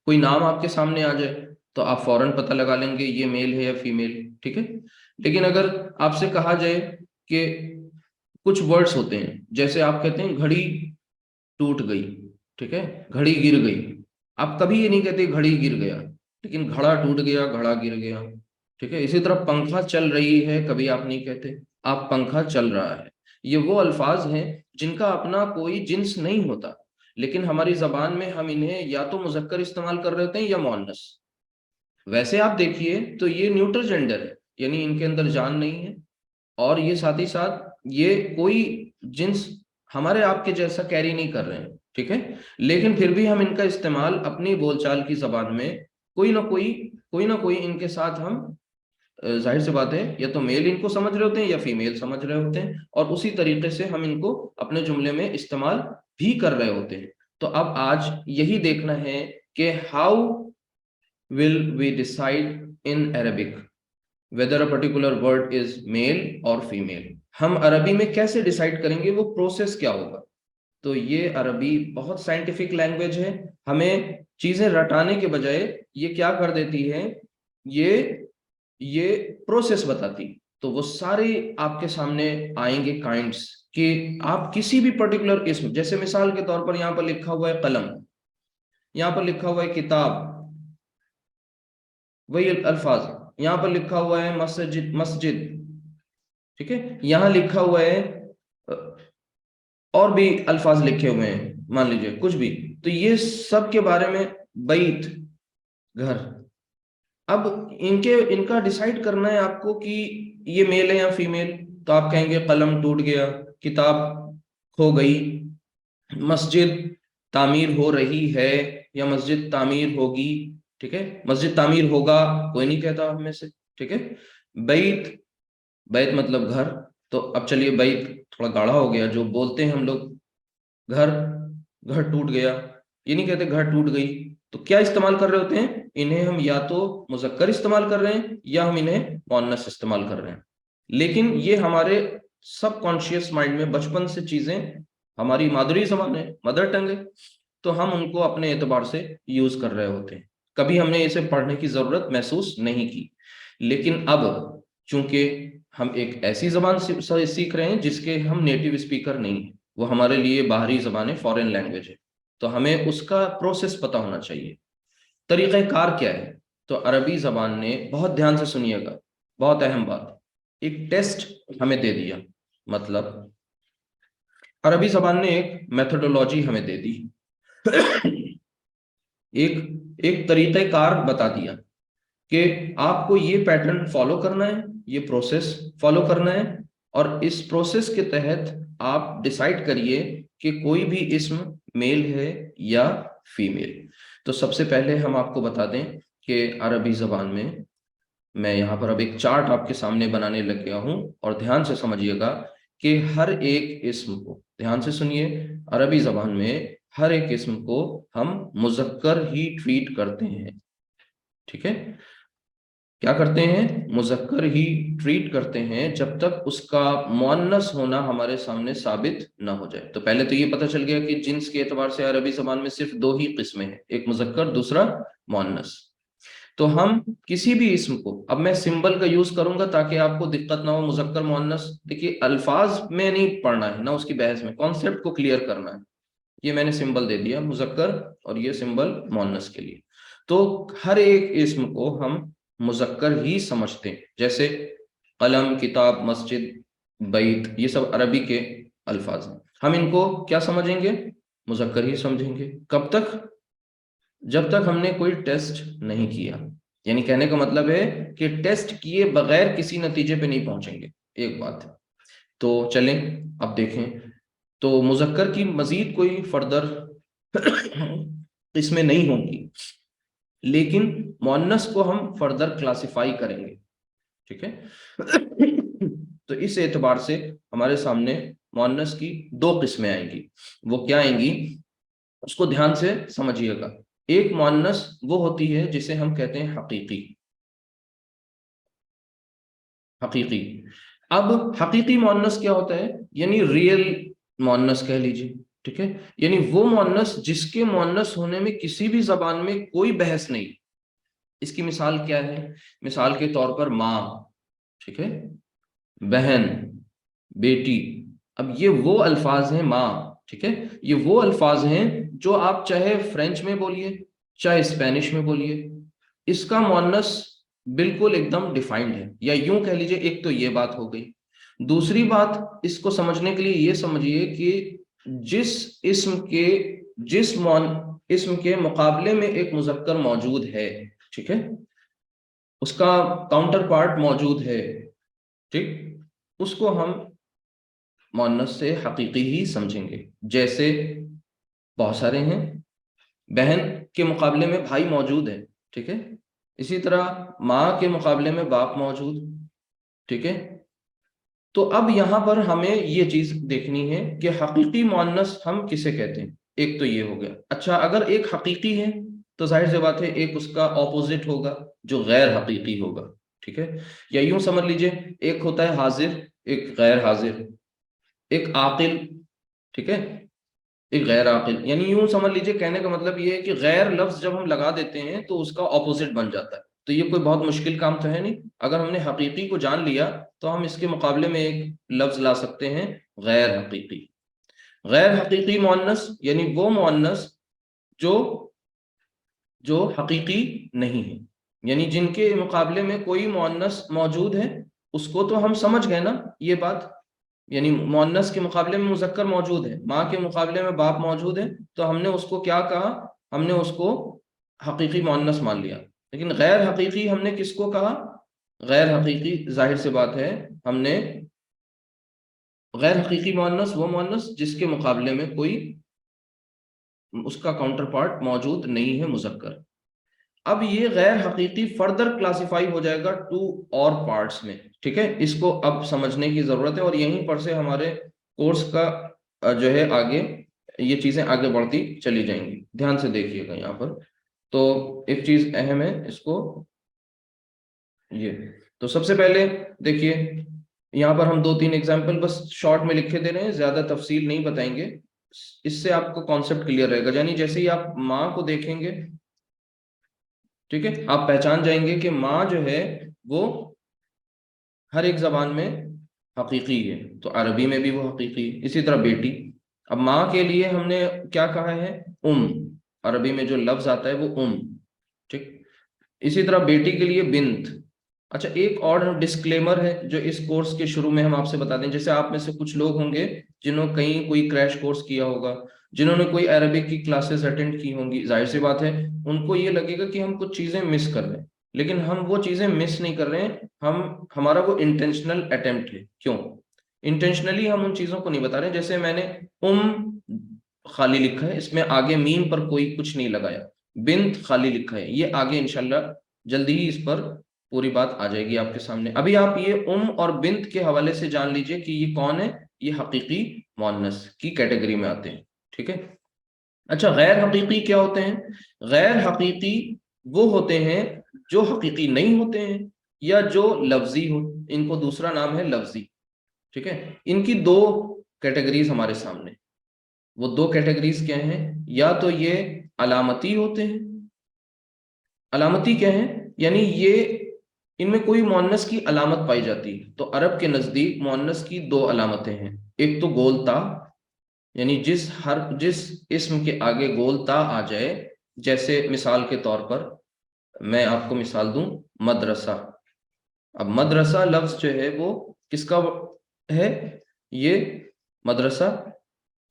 کوئی نام آپ کے سامنے آ جائے تو آپ فوراً پتہ لگا لیں گے یہ میل ہے یا فیمیل، ٹھیک ہے۔ لیکن اگر آپ سے کہا جائے کہ کچھ ورڈز ہوتے ہیں، جیسے آپ کہتے ہیں گھڑی ٹوٹ گئی، ٹھیک ہے، گھڑی گر گئی، آپ کبھی یہ نہیں کہتے گھڑی گر گیا، لیکن گھڑا ٹوٹ گیا، گھڑا گر گیا، ٹھیک ہے۔ اسی طرح پنکھا چل رہی ہے، کبھی آپ نہیں کہتے، آپ پنکھا چل رہا ہے۔ یہ وہ الفاظ ہیں جن کا اپنا کوئی جنس نہیں ہوتا، لیکن ہماری زبان میں ہم انہیں یا تو مذکر استعمال کر رہے ہوتے ہیں یا مؤنث۔ ویسے آپ دیکھیے تو یہ نیوٹرل جینڈر ہے، یعنی ان کے اندر جان نہیں ہے، اور یہ ساتھ ہی ساتھ یہ کوئی جنس ہمارے آپ کے جیسا کیری نہیں کر رہے ہیں، ٹھیک ہے، لیکن پھر بھی ہم ان کا استعمال اپنی بول چال کی زبان میں کوئی نہ کوئی ان کے ساتھ ہم، ظاہر سی بات ہے، یا تو میل ان کو سمجھ رہے ہوتے ہیں یا فیمیل سمجھ رہے ہوتے ہیں، اور اسی طریقے سے ہم ان کو اپنے جملے میں استعمال بھی کر رہے ہوتے ہیں۔ تو اب آج یہی دیکھنا ہے کہ how will we decide in Arabic whether a particular word is male or female۔ ہم عربی میں کیسے ڈیسائیڈ کریں گے، وہ پروسیس کیا ہوگا؟ تو یہ عربی بہت سائنٹیفک لینگویج ہے، ہمیں چیزیں رٹانے کے بجائے یہ کیا کر دیتی ہے، یہ پروسیس بتاتی۔ تو وہ سارے آپ کے سامنے آئیں گے کائنڈس کہ آپ کسی بھی پرٹیکولر اسم، جیسے مثال کے طور پر یہاں پر لکھا ہوا ہے قلم، یہاں پر لکھا ہوا ہے کتاب، وہی الفاظ، یہاں پر لکھا ہوا ہے مسجد، ٹھیک ہے، یہاں لکھا ہوا ہے اور بھی الفاظ لکھے ہوئے ہیں، مان لیجئے کچھ بھی، تو یہ سب کے بارے میں، بیت، گھر، اب ان کا ڈیسائیڈ کرنا ہے آپ کو کہ یہ میل ہے یا فیمیل۔ تو آپ کہیں گے قلم ٹوٹ گیا، کتاب کھو گئی، مسجد تعمیر ہو رہی ہے یا مسجد تعمیر ہوگی، ٹھیک ہے، مسجد تعمیر ہوگا کوئی نہیں کہتا ہم میں سے، ٹھیک ہے۔ بیت مطلب گھر، تو اب چلیے بیت تھوڑا گاڑھا ہو گیا، جو بولتے ہیں ہم لوگ گھر ٹوٹ گیا، یہ نہیں کہتے گھر ٹوٹ گئی۔ تو کیا استعمال کر رہے ہوتے ہیں؟ انہیں ہم یا تو مذکر استعمال کر رہے ہیں یا ہم انہیں مؤنث استعمال کر رہے ہیں، لیکن یہ ہمارے سب کانشیس مائنڈ میں بچپن سے چیزیں، ہماری مادری زبان ہے، مدر ٹنگ ہے، تو ہم ان کو اپنے اعتبار سے یوز کر رہے ہوتے ہیں، کبھی ہم نے اسے پڑھنے کی ضرورت محسوس نہیں کی۔ لیکن اب چونکہ ہم ایک ایسی زبان سیکھ رہے ہیں جس کے ہم نیٹو اسپیکر نہیں ہیں، وہ ہمارے لیے باہری زبان ہے، فورن لینگویج ہے، تو ہمیں اس کا پروسیس پتہ ہونا چاہیے، طریقہ کار کیا ہے۔ تو عربی زبان نے، بہت دھیان سے سنیے گا، بہت اہم بات، ایک ٹیسٹ ہمیں دے دیا، مطلب عربی زبان نے ایک میتھڈولوجی ہمیں دے دی، ایک طریقہ کار بتا دیا کہ آپ کو یہ پیٹرن فالو کرنا ہے، یہ پروسیس فالو کرنا ہے، اور اس پروسیس کے تحت آپ ڈیسائیڈ کریے کہ کوئی بھی اسم میل ہے یا فیمیل۔ تو سب سے پہلے ہم آپ کو بتا دیں کہ عربی زبان میں میں یہاں پر اب ایک چارٹ آپ کے سامنے بنانے لگ گیا ہوں، اور دھیان سے سمجھیے گا کہ ہر ایک اسم کو، دھیان سے سنیے، عربی زبان میں ہر ایک اسم کو ہم مذکر ہی ٹریٹ کرتے ہیں، ٹھیک ہے؟ کیا کرتے ہیں؟ مذکر ہی ٹریٹ کرتے ہیں جب تک اس کا مؤنث ہونا ہمارے سامنے ثابت نہ ہو جائے۔ تو پہلے تو یہ پتہ چل گیا کہ جنس کے اعتبار سے عربی زبان میں صرف دو ہی قسمیں ہیں، ایک مذکر، دوسرا مؤنث۔ تو ہم کسی بھی اسم کو، اب میں سمبل کا یوز کروں گا تاکہ آپ کو دقت نہ ہو، مذکر مؤنث، دیکھیے الفاظ میں نہیں پڑھنا ہے، نہ اس کی بحث میں، کانسیپٹ کو کلیئر کرنا ہے۔ یہ میں نے سمبل دے دیا مذکر، اور یہ سمبل مؤنث کے لیے۔ تو ہر ایک اسم کو ہم مذکر ہی سمجھتے ہیں، جیسے قلم، کتاب، مسجد، بیت، یہ سب عربی کے الفاظ ہیں، ہم ان کو کیا سمجھیں گے؟ مذکر ہی سمجھیں گے۔ کب تک؟ جب تک ہم نے کوئی ٹیسٹ نہیں کیا، یعنی کہنے کا مطلب ہے کہ ٹیسٹ کیے بغیر کسی نتیجے پہ نہیں پہنچیں گے، ایک بات۔ تو چلیں اب دیکھیں، تو مذکر کی مزید کوئی فردر قسمیں نہیں ہوں گی، لیکن مؤنث کو ہم فردر کلاسیفائی کریں گے، ٹھیک ہے؟ تو اس اعتبار سے ہمارے سامنے مؤنث کی دو قسمیں آئیں گی۔ وہ کیا آئیں گی؟ اس کو دھیان سے سمجھیے گا۔ ایک مؤنث وہ ہوتی ہے جسے ہم کہتے ہیں حقیقی۔ حقیقی، اب حقیقی مؤنث کیا ہوتا ہے؟ یعنی ریئل مؤنث کہہ لیجیے، ٹھیک ہے؟ یعنی وہ مؤنث جس کے مؤنث ہونے میں کسی بھی زبان میں کوئی بحث نہیں۔ اس کی مثال کیا ہے؟ مثال کے طور پر ماں، ٹھیک ہے، بہن، بیٹی۔ اب یہ وہ الفاظ ہیں، ماں، ٹھیک ہے، یہ وہ الفاظ ہیں جو آپ چاہے فرینچ میں بولیے، چاہے اسپینش میں بولیے، اس کا مؤنث بالکل ایک دم ڈیفائنڈ ہے، یا یوں کہہ لیجیے۔ ایک تو یہ بات ہو گئی۔ دوسری بات اس کو سمجھنے کے لیے یہ سمجھیے کہ جس اسم کے مقابلے میں ایک مذکر موجود ہے، ٹھیک ہے، اس کا کاؤنٹر پارٹ موجود ہے، ٹھیک، اس کو ہم مؤنث سے حقیقی ہی سمجھیں گے۔ جیسے بہت سارے ہیں، بہن کے مقابلے میں بھائی موجود ہے، ٹھیک ہے، اسی طرح ماں کے مقابلے میں باپ موجود، ٹھیک ہے۔ تو اب یہاں پر ہمیں یہ چیز دیکھنی ہے کہ حقیقی مؤنث ہم کسے کہتے ہیں۔ ایک تو یہ ہو گیا۔ اچھا، اگر ایک حقیقی ہے تو ظاہر سی بات ہے ایک اس کا اپوزٹ ہوگا جو غیر حقیقی ہوگا، ٹھیک ہے، یا یوں سمجھ لیجئے ایک ہوتا ہے حاضر، ایک غیر حاضر، ایک عاقل، ٹھیک ہے، ایک غیر عاقل۔ یعنی یوں سمجھ لیجئے، کہنے کا مطلب یہ ہے کہ غیر لفظ جب ہم لگا دیتے ہیں تو اس کا اپوزٹ بن جاتا ہے۔ تو یہ کوئی بہت مشکل کام تو ہے نہیں۔ اگر ہم نے حقیقی کو جان لیا تو ہم اس کے مقابلے میں ایک لفظ لا سکتے ہیں، غیر حقیقی۔ غیر حقیقی مؤنث یعنی وہ مؤنث جو حقیقی نہیں ہے، یعنی جن کے مقابلے میں کوئی مؤنث موجود ہے، اس کو تو ہم سمجھ گئے نا یہ بات، یعنی مؤنث کے مقابلے میں مذکر موجود ہے، ماں کے مقابلے میں باپ موجود ہے، تو ہم نے اس کو کیا کہا؟ ہم نے اس کو حقیقی مؤنث مان لیا۔ لیکن غیر حقیقی ہم نے کس کو کہا؟ غیر حقیقی، ظاہر سی بات ہے ہم نے غیر حقیقی مؤنث وہ مؤنث جس کے مقابلے میں کوئی اس کا کاؤنٹر پارٹ موجود نہیں ہے، مذکر۔ اب یہ غیر حقیقی فردر کلاسیفائی ہو جائے گا 2 اور پارٹس میں، ٹھیک ہے، اس کو اب سمجھنے کی ضرورت ہے، اور یہیں پر سے ہمارے کورس کا جو ہے آگے یہ چیزیں آگے بڑھتی چلی جائیں گی۔ دھیان سے دیکھیے گا یہاں پر، تو ایک چیز اہم ہے اس کو، یہ تو سب سے پہلے دیکھیے یہاں پر ہم 2-3 ایگزامپل بس شارٹ میں لکھے دے رہے ہیں، زیادہ تفصیل نہیں بتائیں گے، اس سے آپ کو کانسیپٹ کلیئر رہے گا۔ یعنی جیسے ہی آپ ماں کو دیکھیں گے، ٹھیک ہے، آپ پہچان جائیں گے کہ ماں جو ہے وہ ہر ایک زبان میں حقیقی ہے، تو عربی میں بھی وہ حقیقی ہے۔ اسی طرح بیٹی، اب ماں کے لیے ہم نے کیا کہا ہے؟ عربی میں جو لفظ آتا ہے وہ ٹھیک۔ اسی طرح بیٹی کے لیے بنت۔ اچھا، ایک اور ڈسکلیمر ہے جو اس کورس کے شروع میں ہم آپ سے بتا دیں، جیسے آپ میں سے کچھ لوگ ہوں گے جنہوں نے کہیں کوئی کریش کورس کیا ہوگا، جنہوں نے کوئی عربک کی کلاسز اٹینڈ کی ہوں گی، ظاہر سی بات ہے ان کو یہ لگے گا کہ ہم کچھ چیزیں مس کر رہے ہیں، لیکن ہم وہ چیزیں مس نہیں کر رہے ہیں، ہمارا وہ انٹینشنل اٹیمپٹ ہے۔ کیوں انٹینشنلی ہم ان چیزوں کو نہیں بتا رہے ہیں؟ جیسے میں نے خالی لکھا ہے، اس میں آگے میم پر کوئی کچھ نہیں لگایا، بنت خالی لکھا ہے، یہ آگے انشاءاللہ جلدی ہی اس پر پوری بات آ جائے گی آپ کے سامنے. ابھی آپ یہ اور بنت کے حوالے سے جان لیجئے کہ یہ کون ہے. یہ حقیقی مؤنث کی کیٹیگری میں آتے ہیں. ٹھیک ہے. اچھا غیر حقیقی کیا ہوتے ہیں؟ غیر حقیقی وہ ہوتے ہیں جو حقیقی نہیں ہوتے ہیں یا جو لفظی ہو. ان کو دوسرا نام ہے لفظی. ٹھیک ہے. ان کی دو کیٹیگریز ہمارے سامنے. وہ دو کیٹیگریز کیا ہیں؟ یا تو یہ علامتی ہوتے ہیں. علامتی کیا ہیں؟ یعنی یہ ان میں کوئی مؤنث کی علامت پائی جاتی ہے. تو عرب کے نزدیک مؤنث کی دو علامتیں ہیں. ایک تو گول تا، یعنی جس اسم کے آگے گول تا آ جائے. جیسے مثال کے طور پر میں آپ کو مثال دوں، مدرسہ. اب مدرسہ لفظ جو ہے وہ کس کا ہے؟ یہ مدرسہ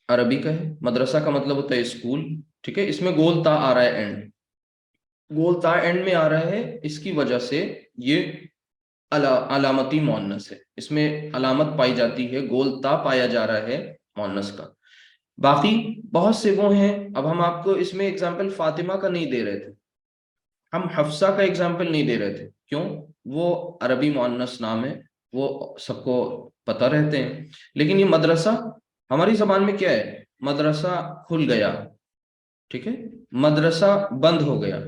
عربی کا ہے. مدرسہ کا مطلب ہوتا ہے اسکول. ٹھیک ہے. اس میں گول تا آ رہا ہے اینڈ. گول تا اینڈ میں آ رہا ہے، اس کی وجہ سے یہ علامتی مؤنث ہے. اس میں علامت پائی جاتی ہے، گول تا پایا جا رہا ہے مؤنث کا. باقی بہت سے وہ ہیں. اب ہم آپ کو اس میں اگزامپل فاطمہ کا نہیں دے رہے تھے، ہم حفصہ کا اگزامپل نہیں دے رہے تھے. کیوں؟ وہ عربی مؤنث نام ہے، وہ سب کو پتہ رہتے ہیں. لیکن یہ مدرسہ ہماری زبان میں کیا ہے؟ مدرسہ کھل گیا. ٹھیک ہے. مدرسہ بند ہو گیا.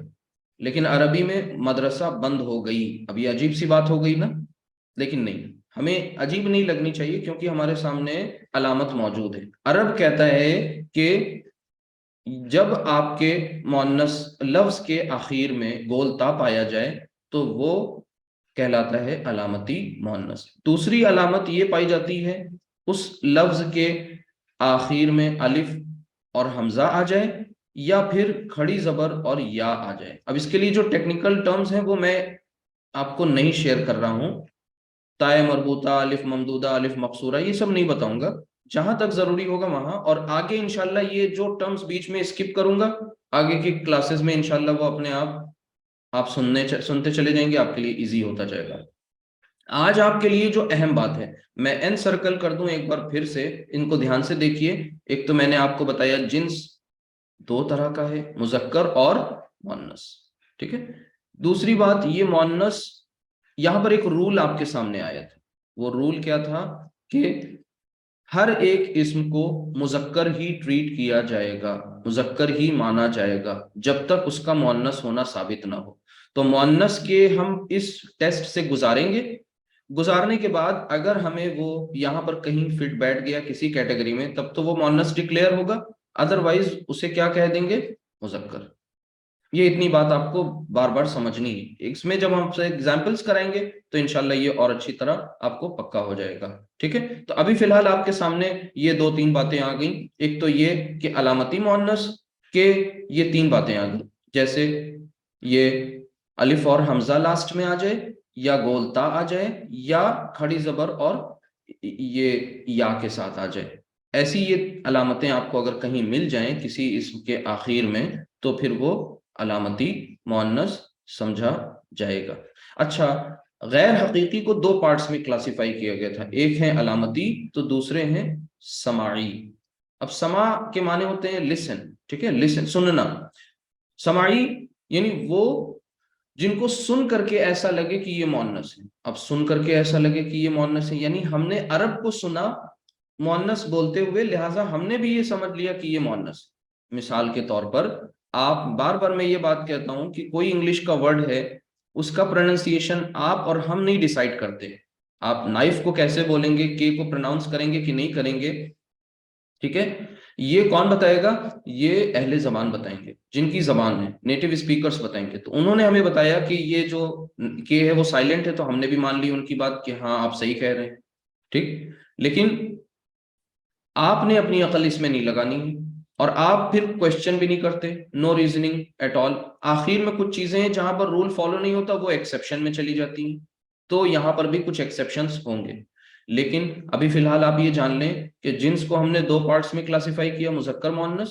لیکن عربی میں مدرسہ بند ہو گئی. اب یہ عجیب سی بات ہو گئی نا. لیکن نہیں، ہمیں عجیب نہیں لگنی چاہیے کیونکہ ہمارے سامنے علامت موجود ہے. عرب کہتا ہے کہ جب آپ کے مؤنث لفظ کے آخر میں گول تا پایا جائے تو وہ کہلاتا ہے علامتی مؤنث. دوسری علامت یہ پائی جاتی ہے اس لفظ کے آخر میں الف اور حمزہ آ جائے یا پھر کھڑی زبر اور یا آ جائے. اب اس کے لیے جو ٹیکنیکل ٹرمز ہیں وہ میں آپ کو نہیں شیئر کر رہا ہوں. تائے مربوطہ، الف ممدودہ، الف مقصورہ، یہ سب نہیں بتاؤں گا. جہاں تک ضروری ہوگا وہاں، اور آگے انشاءاللہ یہ جو ٹرمز بیچ میں اسکپ کروں گا آگے کی کلاسز میں انشاءاللہ وہ اپنے آپ سنتے چلے جائیں گے. آپ کے لیے ایزی ہوتا جائے گا. آج آپ کے لیے جو اہم بات ہے، میں این سرکل کر دوں ایک بار پھر سے، ان کو دھیان سے دیکھیے. ایک تو میں نے آپ کو بتایا جنس دو طرح کا ہے، مذکر اور مؤنث. ٹھیک ہے. دوسری بات، یہ مؤنث یہاں پر ایک رول آپ کے سامنے آیا تھا. وہ رول کیا تھا کہ ہر ایک اسم کو مذکر ہی ٹریٹ کیا جائے گا، مذکر ہی مانا جائے گا جب تک اس کا مؤنث ہونا ثابت نہ ہو. تو مؤنث کے ہم اس ٹیسٹ سے گزاریں گے. گزارنے کے بعد اگر ہمیں وہ یہاں پر کہیں فٹ بیٹھ گیا کسی کیٹیگری میں تب تو وہ مؤنث ڈکلیئر ہوگا، ادروائز اسے کیا کہہ دیں گے؟ مذکر. یہ اتنی بات آپ کو بار بار سمجھنی ہے. اس میں جب ہم سے ایگزامپلس کرائیں گے تو انشاءاللہ یہ اور اچھی طرح آپ کو پکا ہو جائے گا. ٹھیک ہے. تو ابھی فی الحال آپ کے سامنے یہ دو تین باتیں آ گئیں. ایک تو یہ کہ علامتی مؤنث کے یہ تین باتیں آ گئیں، جیسے یہ الف اور حمزہ لاسٹ میں آ جائے، یا گول تا آ جائے، یا کھڑی زبر اور یہ یا کے ساتھ آ جائے. ایسی یہ علامتیں آپ کو اگر کہیں مل جائیں کسی اسم کے آخر میں تو پھر وہ علامتی مؤنث سمجھا جائے گا. اچھا، غیر حقیقی کو دو پارٹس میں کلاسیفائی کیا گیا تھا. ایک ہے علامتی تو دوسرے ہیں سماعی. اب سماع کے معنی ہوتے ہیں لسن. ٹھیک ہے. لسن، سننا. سماعی یعنی وہ جن کو سن کر کے ایسا لگے کہ یہ مؤنث ہے. اب سن کر کے ایسا لگے کہ یہ مؤنث ہے یعنی ہم نے عرب کو سنا مؤنث بولتے ہوئے، لہٰذا ہم نے بھی یہ سمجھ لیا کہ یہ مؤنث. مثال کے طور پر آپ بار بار میں یہ بات کہتا ہوں کہ کوئی انگلش کا ورڈ ہے، اس کا پروننسیشن آپ اور ہم نہیں ڈیسائیڈ کرتے. آپ نائف کو کیسے بولیں گے، کے کو پروناؤنس کریں گے کہ نہیں کریں گے، ٹھیک ہے، یہ کون بتائے گا؟ یہ اہل زبان بتائیں گے، جن کی زبان ہے، نیٹو اسپیکرز بتائیں گے. تو انہوں نے ہمیں بتایا کہ یہ جو کے ہے وہ سائلنٹ ہے، تو ہم نے بھی مان لی ان کی بات کہ ہاں آپ صحیح کہہ رہے ہیں. ٹھیک. لیکن آپ نے اپنی عقل اس میں نہیں لگانی ہے اور آپ پھر کوشچن بھی نہیں کرتے. نو ریزننگ ایٹ آل. آخر میں کچھ چیزیں ہیں جہاں پر رول فالو نہیں ہوتا، وہ ایکسیپشن میں چلی جاتی ہیں. تو یہاں پر بھی کچھ ایکسیپشنز ہوں گے. لیکن ابھی فی الحال آپ یہ جان لیں کہ جنس کو ہم نے دو پارٹس میں کلاسیفائی کیا، مذکر مؤنث.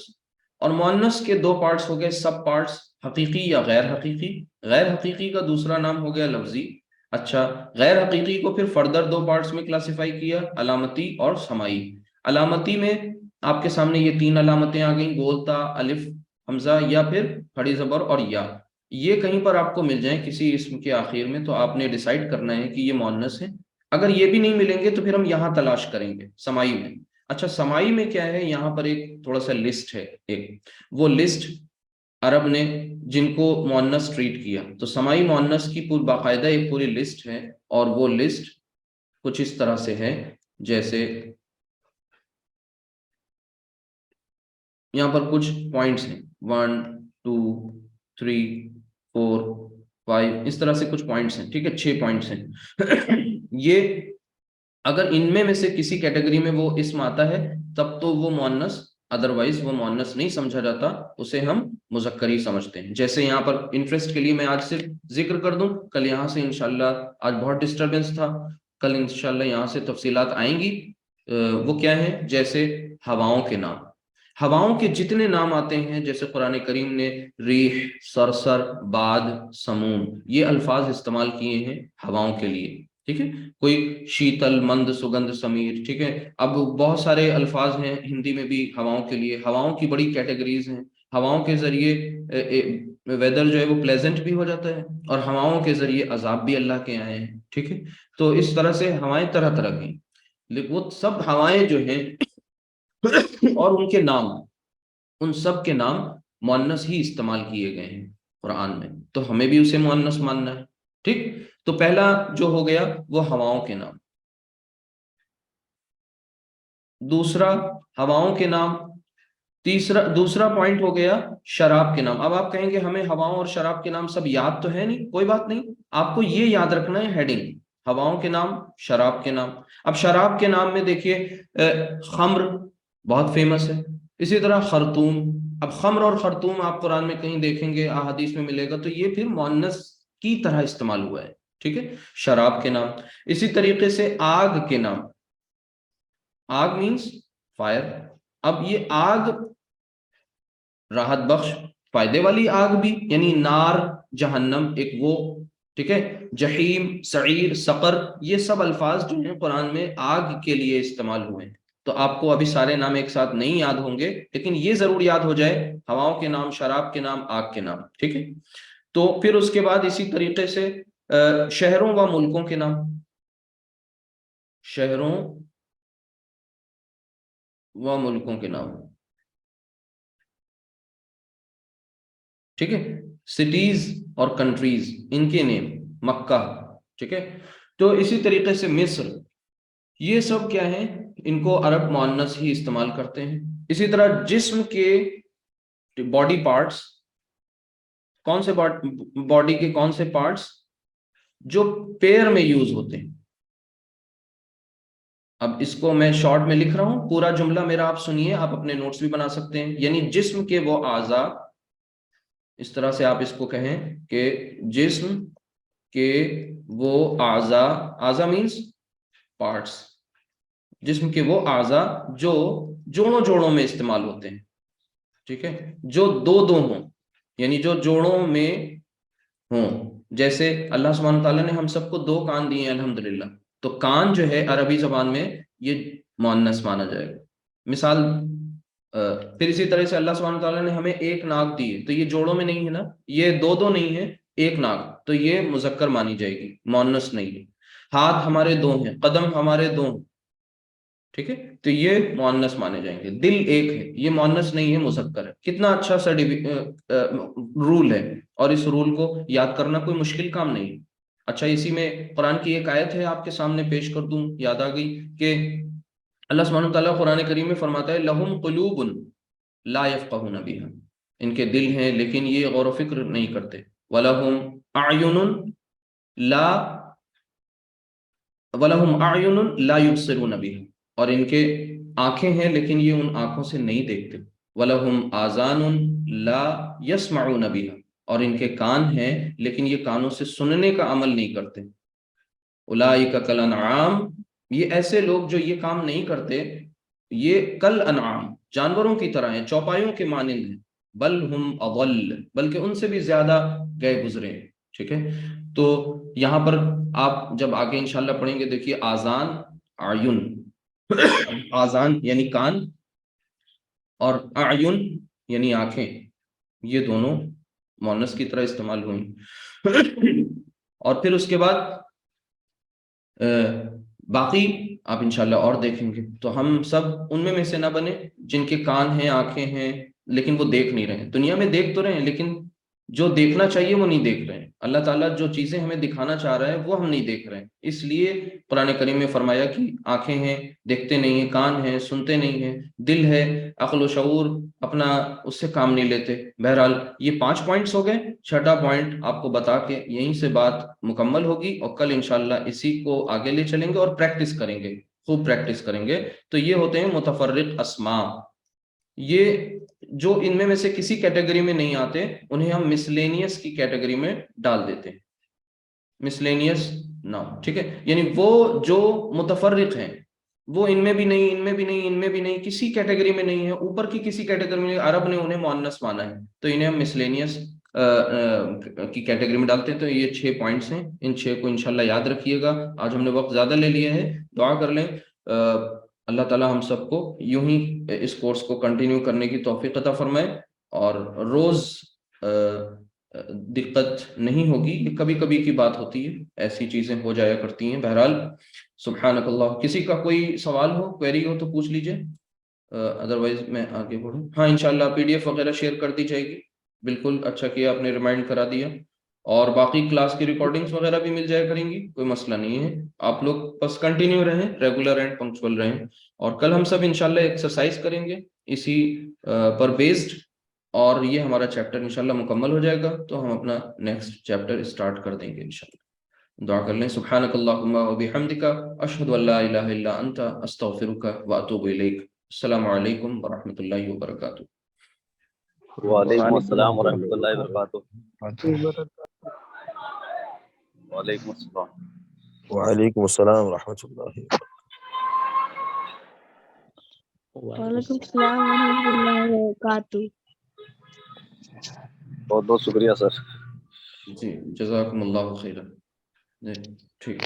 اور مؤنث کے دو پارٹس ہو گئے سب پارٹس، حقیقی یا غیر حقیقی. غیر حقیقی کا دوسرا نام ہو گیا لفظی. اچھا، غیر حقیقی کو پھر فردر دو پارٹس میں کلاسیفائی کیا، علامتی اور سماعی. علامتی میں آپ کے سامنے یہ تین علامتیں آ گئیں، گول تا، الف حمزہ یا پھر کھڑی زبر اور یا. یہ کہیں پر آپ کو مل جائیں کسی اسم کے آخر میں تو آپ نے ڈیسائیڈ کرنا ہے کہ یہ مؤنث ہے. اگر یہ بھی نہیں ملیں گے تو پھر ہم یہاں تلاش کریں گے سمائی میں. اچھا سمائی میں کیا ہے, یہاں پر ایک تھوڑا سا لسٹ ہے, ایک وہ لسٹ عرب نے جن کو مؤنث ٹریٹ کیا, تو سمائی مؤنث کی پوری باقاعدہ ایک پوری لسٹ ہے, اور وہ لسٹ کچھ اس طرح سے ہے جیسے یہاں پر کچھ پوائنٹس ہیں 1 2 3 4 5 اس طرح سے کچھ پوائنٹس ہیں, ٹھیک ہے, 6 پوائنٹس ہیں. یہ اگر ان میں سے کسی کیٹیگری میں وہ اسم آتا ہے تب تو وہ مؤنث, ادروائز وہ مؤنث نہیں سمجھا جاتا, اسے ہم مذکر ہی سمجھتے ہیں. جیسے یہاں پر انٹرسٹ کے لیے میں آج صرف ذکر کر دوں, کل یہاں سے انشاءاللہ, آج بہت ڈسٹربنس تھا, کل انشاءاللہ یہاں سے تفصیلات آئیں گی. وہ کیا ہے, جیسے ہواؤں کے نام, ہواؤں کے جتنے نام آتے ہیں, جیسے قرآن کریم نے ریح, سرسر, باد, سموم یہ الفاظ استعمال کیے ہیں ہواؤں کے لیے, ٹھیک ہے. کوئی شیتل, مند, سگندھ, سمیر, ٹھیک ہے. اب بہت سارے الفاظ ہیں ہندی میں بھی ہواؤں کے لیے, ہواؤں کی بڑی کیٹیگریز ہیں. ہواؤں کے ذریعے ویدر جو ہے وہ پلیزنٹ بھی ہو جاتا ہے, اور ہواؤں کے ذریعے عذاب بھی اللہ کے آئے ہیں, ٹھیک ہے. تو اس طرح سے ہوائیں طرح طرح کی, لیکن وہ سب ہوائیں جو ہیں اور ان کے نام, ان سب کے نام مؤنث ہی استعمال کیے گئے ہیں قرآن میں, تو ہمیں بھی اسے مؤنث ماننا ہے, ٹھیک. تو پہلا جو ہو گیا وہ ہواؤں کے نام. دوسرا ہواؤں کے نام. دوسرا پوائنٹ ہو گیا شراب کے نام. اب آپ کہیں گے ہمیں ہواؤں اور شراب کے نام سب یاد تو ہے نہیں, کوئی بات نہیں, آپ کو یہ یاد رکھنا ہے ہیڈنگ, ہواؤں کے نام, شراب کے نام. اب شراب کے نام میں دیکھیے خمر بہت فیمس ہے, اسی طرح خرطوم. اب خمر اور خرطوم آپ قرآن میں کہیں دیکھیں گے, احادیث میں ملے گا, تو یہ پھر مؤنث کی طرح استعمال ہوا ہے, ٹھیک ہے, شراب کے نام. اسی طریقے سے آگ کے نام, آگ مینس فائر. اب یہ آگ راحت بخش فائدے والی آگ بھی, یعنی نار, جہنم ایک وہ, ٹھیک ہے, جہیم, سعیر, سقر, یہ سب الفاظ جو ہیں قرآن میں آگ کے لیے استعمال ہوئے ہیں. تو آپ کو ابھی سارے نام ایک ساتھ نہیں یاد ہوں گے, لیکن یہ ضرور یاد ہو جائے, ہواؤں کے نام, شراب کے نام, آگ کے نام, ٹھیک ہے. تو پھر اس کے بعد اسی طریقے سے شہروں و ملکوں کے نام, شہروں و ملکوں کے نام, ٹھیک ہے. سٹیز اور کنٹریز, ان کے نیم, مکہ, ٹھیک ہے. تو اسی طریقے سے مصر, یہ سب کیا ہیں, ان کو عرب مؤنث ہی استعمال کرتے ہیں. اسی طرح جسم کے باڈی پارٹس, کون سے باڈی کے کون سے پارٹس جو پیر میں یوز ہوتے ہیں. اب اس کو میں شارٹ میں لکھ رہا ہوں, پورا جملہ میرا آپ سنیے, آپ اپنے نوٹس بھی بنا سکتے ہیں. یعنی جسم کے وہ اعضاء, اس طرح سے آپ اس کو کہیں کہ جسم کے وہ اعضاء, اعضاء مینس پارٹس, جسم کے وہ اعضاء جو جوڑوں میں استعمال ہوتے ہیں, ٹھیک ہے, جو دو ہوں, یعنی جو جوڑوں میں ہوں. جیسے اللہ سبحانہ تعالیٰ نے ہم سب کو 2 کان دیے ہیں الحمدللہ, تو کان جو ہے عربی زبان میں یہ مؤنث مانا جائے گا. مثال پھر اسی طرح سے اللہ سبحانہ تعالیٰ نے ہمیں 1 ناک دی ہے, تو یہ جوڑوں میں نہیں ہے نا, یہ 2 نہیں ہے, 1 ناک, تو یہ مذکر مانی جائے گی, مؤنث نہیں ہے. ہاتھ ہمارے 2 ہیں, قدم ہمارے 2 ہیں, ٹھیک ہے, تو یہ مؤنث مانے جائیں گے. دل 1 ہے, یہ مؤنث نہیں ہے, مذکر ہے. کتنا اچھا سا رول ہے, اور اس رول کو یاد کرنا کوئی مشکل کام نہیں. اچھا, اسی میں قرآن کی ایک آیت ہے, آپ کے سامنے پیش کر دوں, یاد آ گئی, کہ اللہ سبحانہ تعالیٰ قرآن کریم میں فرماتا ہے لہم قلوب لا یفقہون بہا, ان کے دل ہیں لیکن یہ غور و فکر نہیں کرتے. وَلَهُمْ أَعْيُنٌ لَا يُبْصِرُونَ بِهَا, اور ان کے آنکھیں ہیں لیکن یہ ان آنکھوں سے نہیں دیکھتے. وَلَهُمْ آذَانٌ لَا يَسْمَعُونَ بِهَا, اور ان کے کان ہیں لیکن یہ کانوں سے سننے کا عمل نہیں کرتے. اولئک کالانعام, یہ ایسے لوگ جو یہ کام نہیں کرتے, یہ کل انعام, جانوروں کی طرح ہیں, چوپایوں کے مانند ہیں. بل ہم اضل, بلکہ ان سے بھی زیادہ گئے گزرے ہیں, ٹھیک ہے. تو یہاں پر آپ جب آگے انشاءاللہ پڑھیں گے, دیکھیے آذان, اعین, آذان یعنی کان, اور اعین یعنی آنکھیں, یہ دونوں مؤنث کی طرح استعمال ہوئیں. اور پھر اس کے بعد باقی آپ انشاءاللہ اور دیکھیں گے. تو ہم سب ان میں سے نہ بنے جن کے کان ہیں، آنکھیں ہیں، لیکن وہ دیکھ نہیں رہے ہیں. دنیا میں دیکھ تو رہے ہیں لیکن جو دیکھنا چاہیے وہ نہیں دیکھ رہے ہیں. اللہ تعالیٰ جو چیزیں ہمیں دکھانا چاہ رہا ہے وہ ہم نہیں دیکھ رہے ہیں. اس لیے قرآن کریم میں فرمایا کہ آنکھیں ہیں دیکھتے نہیں ہیں، کان ہیں سنتے نہیں ہیں، دل ہے عقل و شعور اپنا اس سے کام نہیں لیتے. بہرحال یہ 5 پوائنٹس ہو گئے. 6واں پوائنٹ آپ کو بتا کے یہیں سے بات مکمل ہوگی اور کل انشاءاللہ اسی کو آگے لے چلیں گے اور پریکٹس کریں گے، خوب پریکٹس کریں گے. تو یہ ہوتے ہیں متفرق اسماء. یہ جو ان میں سے کسی کیٹیگری میں نہیں آتے انہیں ہم مسلینیس کی کیٹیگری میں ڈال دیتے ہیں. مسلینیس نام، ٹھیک ہے، یعنی وہ جو متفرق ہیں وہ ان میں بھی نہیں، ان میں بھی نہیں، ان میں بھی نہیں، کسی کیٹیگری میں نہیں ہے، اوپر کی کسی کیٹیگری میں. عرب نے انہیں مؤنث مانا ہے تو انہیں ہم مسلینیس کی کیٹیگری میں ڈالتے ہیں. تو یہ 6 پوائنٹس ہیں، ان 6 کو انشاءاللہ یاد رکھیے گا. آج ہم نے وقت زیادہ لے لیا ہے، دعا کر لیں اللہ تعالیٰ ہم سب کو یوں ہی اس کورس کو کنٹینیو کرنے کی توفیق عطا فرمائے. اور روز دقت نہیں ہوگی، یہ کبھی کبھی کی بات ہوتی ہے، ایسی چیزیں ہو جایا کرتی ہیں. بہرحال سبحانک اللہ. کسی کا کوئی سوال ہو، کوئری ہو تو پوچھ لیجئے، ادروائز میں آگے بڑھوں. ہاں انشاءاللہ PDF وغیرہ شیئر کر دی جائے گی. بالکل اچھا کیا آپ نے ریمائنڈ کرا دیا. اور باقی کلاس کی ریکارڈنگز وغیرہ بھی مل جایا کریں گی، کوئی مسئلہ نہیں ہے. آپ لوگ بس کنٹینیو رہیں، ریگولر اینڈ پنکچوئل رہیں. اور کل ہم سب انشاءاللہ ایکسرسائز کریں گے اسی پر بیسڈ، اور یہ ہمارا چیپٹر انشاءاللہ مکمل ہو جائے گا تو ہم اپنا نیکسٹ چیپٹر اسٹارٹ کر دیں گے انشاءاللہ. دعا کر لیں. سبحانک اللہم و بحمدک، اشہد ان لا الہ الا انت، استغفرک و اتوب الیک. السلام علیکم ورحمۃ اللہ وبرکاتہ. وعلیکم السلام ورحمۃ اللہ وبرکاتہ. وعلیکم السلام. وعلیکم السلام ورحمۃ اللہ. وعلیکم السلام ورحمۃ اللہ وبرکاتہ. بہت بہت شکریہ سر. جی جزاکم اللہ خیرا. جی ٹھیک.